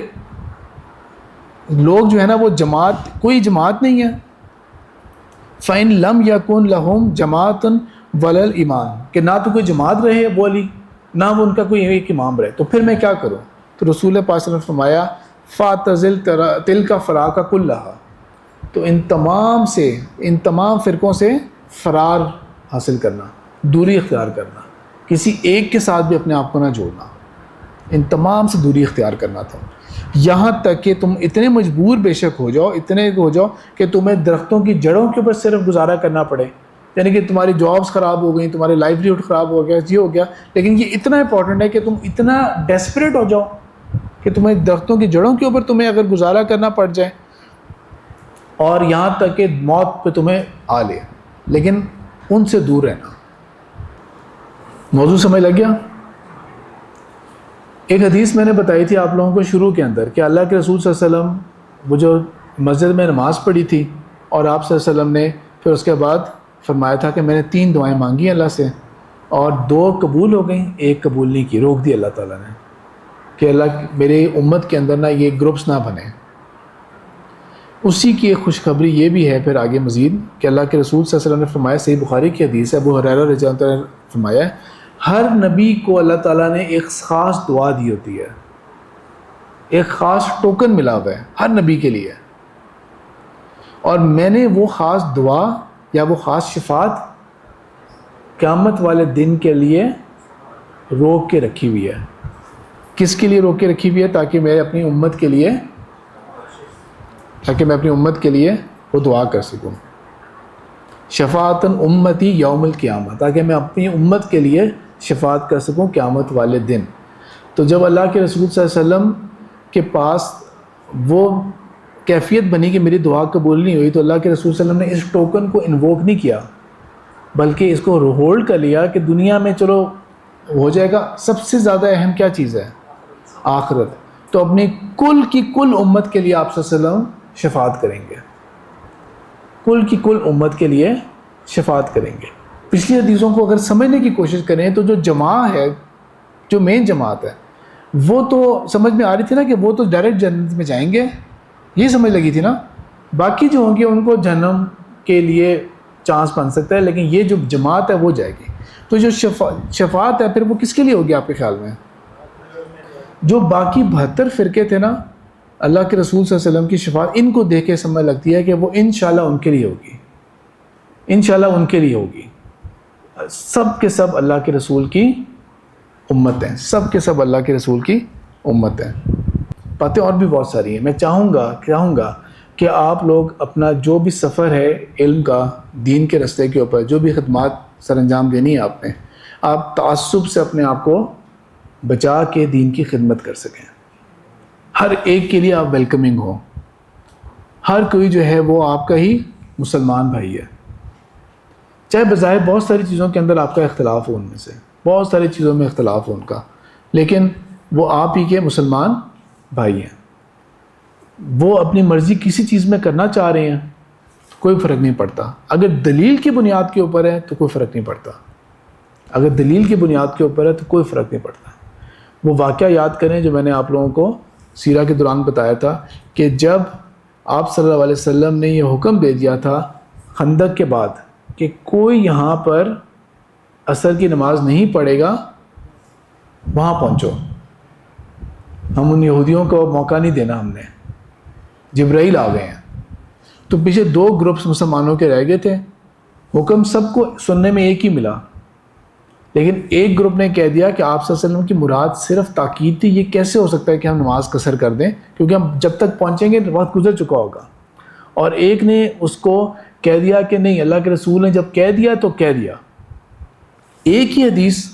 لوگ جو ہے نا وہ جماعت، کوئی جماعت نہیں ہے، فَإِن لَمْ يَكُنْ لَهُمْ جَمَاعَةٌ وَلَا الْإِمَامُ، کہ نہ تو کوئی جماعت رہے وہ علی، نہ وہ ان کا کوئی ایک امام رہے، تو پھر میں کیا کروں؟ تو رسول پاک صلی اللہ علیہ وسلم نے فرمایا فَاعْتَزِلْ تِلْكَ فَرَاقَ كُلَّهَا، تو ان تمام فرقوں سے فرار حاصل کرنا، دوری اختیار کرنا، کسی ایک کے ساتھ بھی اپنے آپ کو نہ جوڑنا، ان تمام سے دوری اختیار کرنا تھا، یہاں تک کہ تم اتنے مجبور بے شک ہو جاؤ، اتنے ہو جاؤ کہ تمہیں درختوں کی جڑوں کے اوپر صرف گزارا کرنا پڑے، یعنی کہ تمہاری جابس خراب ہو گئیں، تمہاری لائیولیہوڈ خراب ہو گیا، یہ ہو گیا، لیکن یہ اتنا امپورٹنٹ ہے کہ تم اتنا ڈیسپریٹ ہو جاؤ کہ تمہیں درختوں کی جڑوں کے اوپر تمہیں اگر گزارا کرنا پڑ جائے، اور یہاں تک کہ موت پہ تمہیں آ لے، لیکن ان سے دور رہنا۔ موضوع سمجھ لگ گیا؟ ایک حدیث میں نے بتائی تھی آپ لوگوں کو شروع کے اندر کہ اللہ کے رسول صلی اللہ علیہ وسلم وہ جو مسجد میں نماز پڑھی تھی اور آپ صلی اللہ علیہ وسلم نے پھر اس کے بعد فرمایا تھا کہ میں نے 3 دعائیں مانگی اللہ سے اور 2 قبول ہو گئیں، 1 قبول نہیں کی، روک دی اللہ تعالیٰ نے کہ اللہ میرے امت کے اندر نہ یہ گروپس نہ بنے۔ اسی کی ایک خوشخبری یہ بھی ہے پھر آگے مزید کہ اللہ کے رسول صلی اللہ علیہ وسلم نے فرمایا، صحیح بخاری کی حدیث ہے، ابو ہریرہ رضی اللہ عنہ نے فرمایا ہے ہر نبی کو اللہ تعالیٰ نے ایک خاص دعا دی ہوتی ہے، ایک خاص ٹوکن ملا ہوا ہے ہر نبی کے لیے، اور میں نے وہ خاص دعا یا وہ خاص شفاعت قیامت والے دن کے لیے روک کے رکھی ہوئی ہے۔ کس کے لیے روک کے رکھی ہوئی ہے؟ تاکہ میں اپنی امت کے لیے وہ دعا کر سکوں، شفاعتاً امتی یوم القیامہ، تاکہ میں اپنی امت کے لیے شفاعت کر سکوں قیامت والے دن۔ تو جب اللہ کے رسول صلی اللہ علیہ وسلم کے پاس وہ کیفیت بنی کہ میری دعا قبول نہیں ہوئی، تو اللہ کے رسول صلی اللہ علیہ وسلم نے اس ٹوکن کو انووک نہیں کیا، بلکہ اس کو ہولڈ کر لیا کہ دنیا میں چلو ہو جائے گا، سب سے زیادہ اہم کیا چیز ہے؟ آخرت۔ تو اپنی کل کی کل امت کے لیے آپ صلی اللہ علیہ وسلم شفاعت کریں گے، کل کی کل امت کے لیے شفاعت کریں گے۔ پچھلی حدیثوں کو اگر سمجھنے کی کوشش کریں تو جو جماعت ہے، جو مین جماعت ہے، وہ تو سمجھ میں آ رہی تھی نا کہ وہ تو ڈائریکٹ جنت میں جائیں گے، یہ سمجھ لگی تھی نا۔ باقی جو ہوں گے ان کو جہنم کے لیے چانس بن سکتا ہے، لیکن یہ جو جماعت ہے وہ جائے گی۔ تو جو شفاعت ہے پھر وہ کس کے لیے ہوگی آپ کے خیال میں؟ جو باقی 72 فرقے تھے نا، اللہ کے رسول صلی اللہ علیہ وسلم کی شفاعت ان کو دیکھ کے سمجھ لگتی ہے کہ وہ انشاءاللہ ان کے لیے ہوگی، انشاءاللہ ان کے لیے ہوگی۔ سب کے سب اللہ کے رسول کی امت ہیں، سب کے سب اللہ کے رسول کی امت ہیں۔ باتیں اور بھی بہت ساری ہیں، میں چاہوں گا کہ آپ لوگ اپنا جو بھی سفر ہے علم کا، دین کے راستے کے اوپر جو بھی خدمات سر انجام دینی ہے آپ نے، آپ تعصب سے اپنے آپ کو بچا کے دین کی خدمت کر سکیں۔ ہر ایک کے لیے آپ ویلکمنگ ہو، ہر کوئی جو ہے وہ آپ کا ہی مسلمان بھائی ہے، چاہے بظاہر بہت ساری چیزوں کے اندر آپ کا اختلاف ہو، ان میں سے بہت ساری چیزوں میں اختلاف ہو ان کا، لیکن وہ آپ ہی کے مسلمان بھائی ہیں۔ وہ اپنی مرضی کسی چیز میں کرنا چاہ رہے ہیں تو کوئی فرق نہیں پڑتا، اگر دلیل کی بنیاد کے اوپر ہے تو کوئی فرق نہیں پڑتا، اگر دلیل کی بنیاد کے اوپر ہے تو کوئی فرق نہیں پڑتا۔ وہ واقعہ یاد کریں جو میں نے آپ لوگوں کو سیرہ کے دوران بتایا تھا کہ جب آپ صلی اللہ علیہ وسلم نے یہ حکم دے دیا تھا خندق کے بعد کہ کوئی یہاں پر عصر کی نماز نہیں پڑھے گا، وہاں پہنچو، ہم ان یہودیوں کو موقع نہیں دینا، ہم نے جبرائیل آ گئے ہیں۔ تو پیچھے 2 گروپس مسلمانوں کے رہ گئے تھے، حکم سب کو سننے میں ایک ہی ملا، لیکن ایک گروپ نے کہہ دیا کہ آپ صلی اللہ علیہ وسلم کی مراد صرف تاکید تھی، یہ کیسے ہو سکتا ہے کہ ہم نماز قصر کر دیں، کیونکہ ہم جب تک پہنچیں گے وقت گزر چکا ہوگا۔ اور ایک نے اس کو کہہ دیا کہ نہیں، اللہ کے رسول نے جب کہہ دیا تو کہہ دیا۔ ایک ہی حدیث،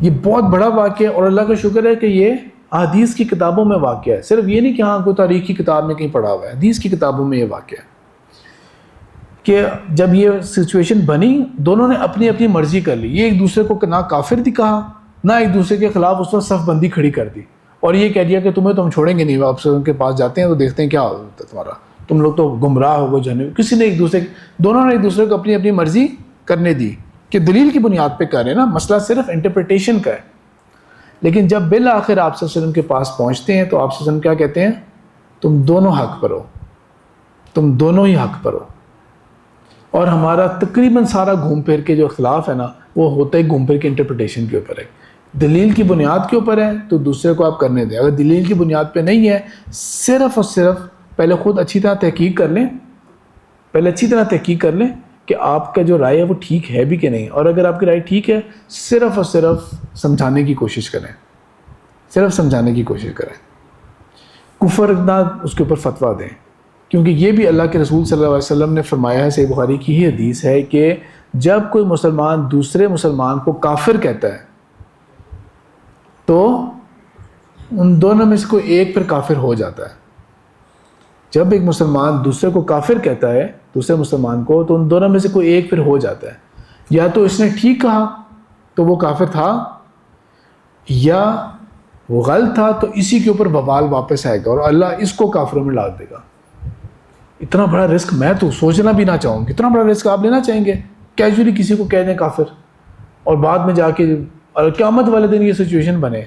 یہ بہت بڑا واقعہ ہے، اور اللہ کا شکر ہے کہ یہ حدیث کی کتابوں میں واقعہ ہے، صرف یہ نہیں کہ ہاں کوئی تاریخ کی کتاب میں کہیں پڑھا ہوا ہے، حدیث کی کتابوں میں یہ واقعہ ہے کہ جب یہ سچویشن بنی، دونوں نے اپنی اپنی مرضی کر لی، یہ ایک دوسرے کو نہ کافر دی کہا، نہ ایک دوسرے کے خلاف اس وقت صف بندی کھڑی کر دی، اور یہ کہہ دیا کہ تمہیں تو ہم چھوڑیں گے نہیں، آپ سے ان کے پاس جاتے ہیں تو دیکھتے ہیں کیا ہوتا ہے تمہارا، تم لوگ تو گمراہ ہو گئے جہنم۔ کسی نے دونوں نے ایک دوسرے کو اپنی اپنی مرضی کرنے دی کہ دلیل کی بنیاد پہ کر رہے ہیں نا، مسئلہ صرف انٹرپریٹیشن کا ہے۔ لیکن جب بالآخر آپ صلی اللہ علیہ وسلم کے پاس پہنچتے ہیں تو آپ صلی اللہ علیہ وسلم کیا کہتے ہیں؟ تم دونوں حق پر ہو، تم دونوں ہی حق پر ہو۔ اور ہمارا تقریباً سارا گھوم پھر کے جو اختلاف ہے نا، وہ ہوتا ہے گھوم پھر کے انٹرپریٹیشن کے اوپر ہے۔ دلیل کی بنیاد کے اوپر ہے تو دوسرے کو آپ کرنے دیں، اگر دلیل کی بنیاد پہ نہیں ہے، صرف اور صرف پہلے خود اچھی طرح تحقیق کر لیں، کہ آپ کا جو رائے ہے وہ ٹھیک ہے بھی کہ نہیں، اور اگر آپ کی رائے ٹھیک ہے، صرف اور صرف سمجھانے کی کوشش کریں، کفر نہ اس کے اوپر فتویٰ دیں، کیونکہ یہ بھی اللہ کے رسول صلی اللہ علیہ وسلم نے فرمایا ہے، صحیح بخاری کی ہی حدیث ہے کہ جب کوئی مسلمان دوسرے مسلمان کو کافر کہتا ہے تو ان دونوں میں سے کوئی ایک پھر کافر ہو جاتا ہے۔ جب ایک مسلمان دوسرے کو کافر کہتا ہے، دوسرے مسلمان کو، تو ان دونوں میں سے کوئی ایک پھر ہو جاتا ہے، یا تو اس نے ٹھیک کہا تو وہ کافر تھا، یا وہ غلط تھا تو اسی کے اوپر وبال واپس آئے گا اور اللہ اس کو کافروں میں ڈال دے گا۔ اتنا بڑا رسک میں تو سوچنا بھی نہ چاہوں گا، اتنا بڑا رسک آپ لینا چاہیں گے کیجولی کسی کو کہہ دیں کافر، اور بعد میں جا کے قیامت والے دن یہ سچویشن بنے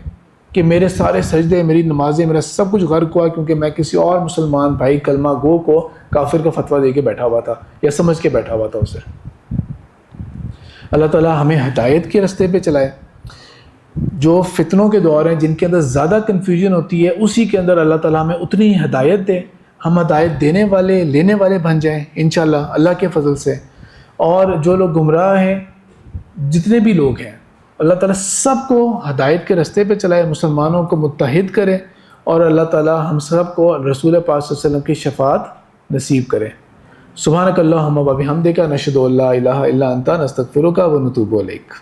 کہ میرے سارے سجدے، میری نمازیں، میرا سب کچھ غرق ہوا کیونکہ میں کسی اور مسلمان بھائی کلمہ گو کو کافر کا فتویٰ دے کے بیٹھا ہوا تھا یا سمجھ کے بیٹھا ہوا تھا اسے۔ اللہ تعالیٰ ہمیں ہدایت کے راستے پہ چلائے۔ جو فتنوں کے دور ہیں جن کے اندر زیادہ کنفیوژن ہوتی ہے، اسی کے اندر اللہ تعالیٰ ہمیں اتنی ہی ہدایت دے، ہم ہدایت دینے والے لینے والے بن جائیں انشاءاللہ اللہ کے فضل سے۔ اور جو لوگ گمراہ ہیں، جتنے بھی لوگ ہیں، اللہ تعالیٰ سب کو ہدایت کے راستے پہ چلائے، مسلمانوں کو متحد کرے، اور اللہ تعالیٰ ہم سب کو رسول پاک صلی اللہ علیہ وسلم کی شفاعت نصیب کرے۔ سبحانک اللہم و بحمدک، نشہد ان لا الہ الا انت، نستغفرک و نتوب الیک۔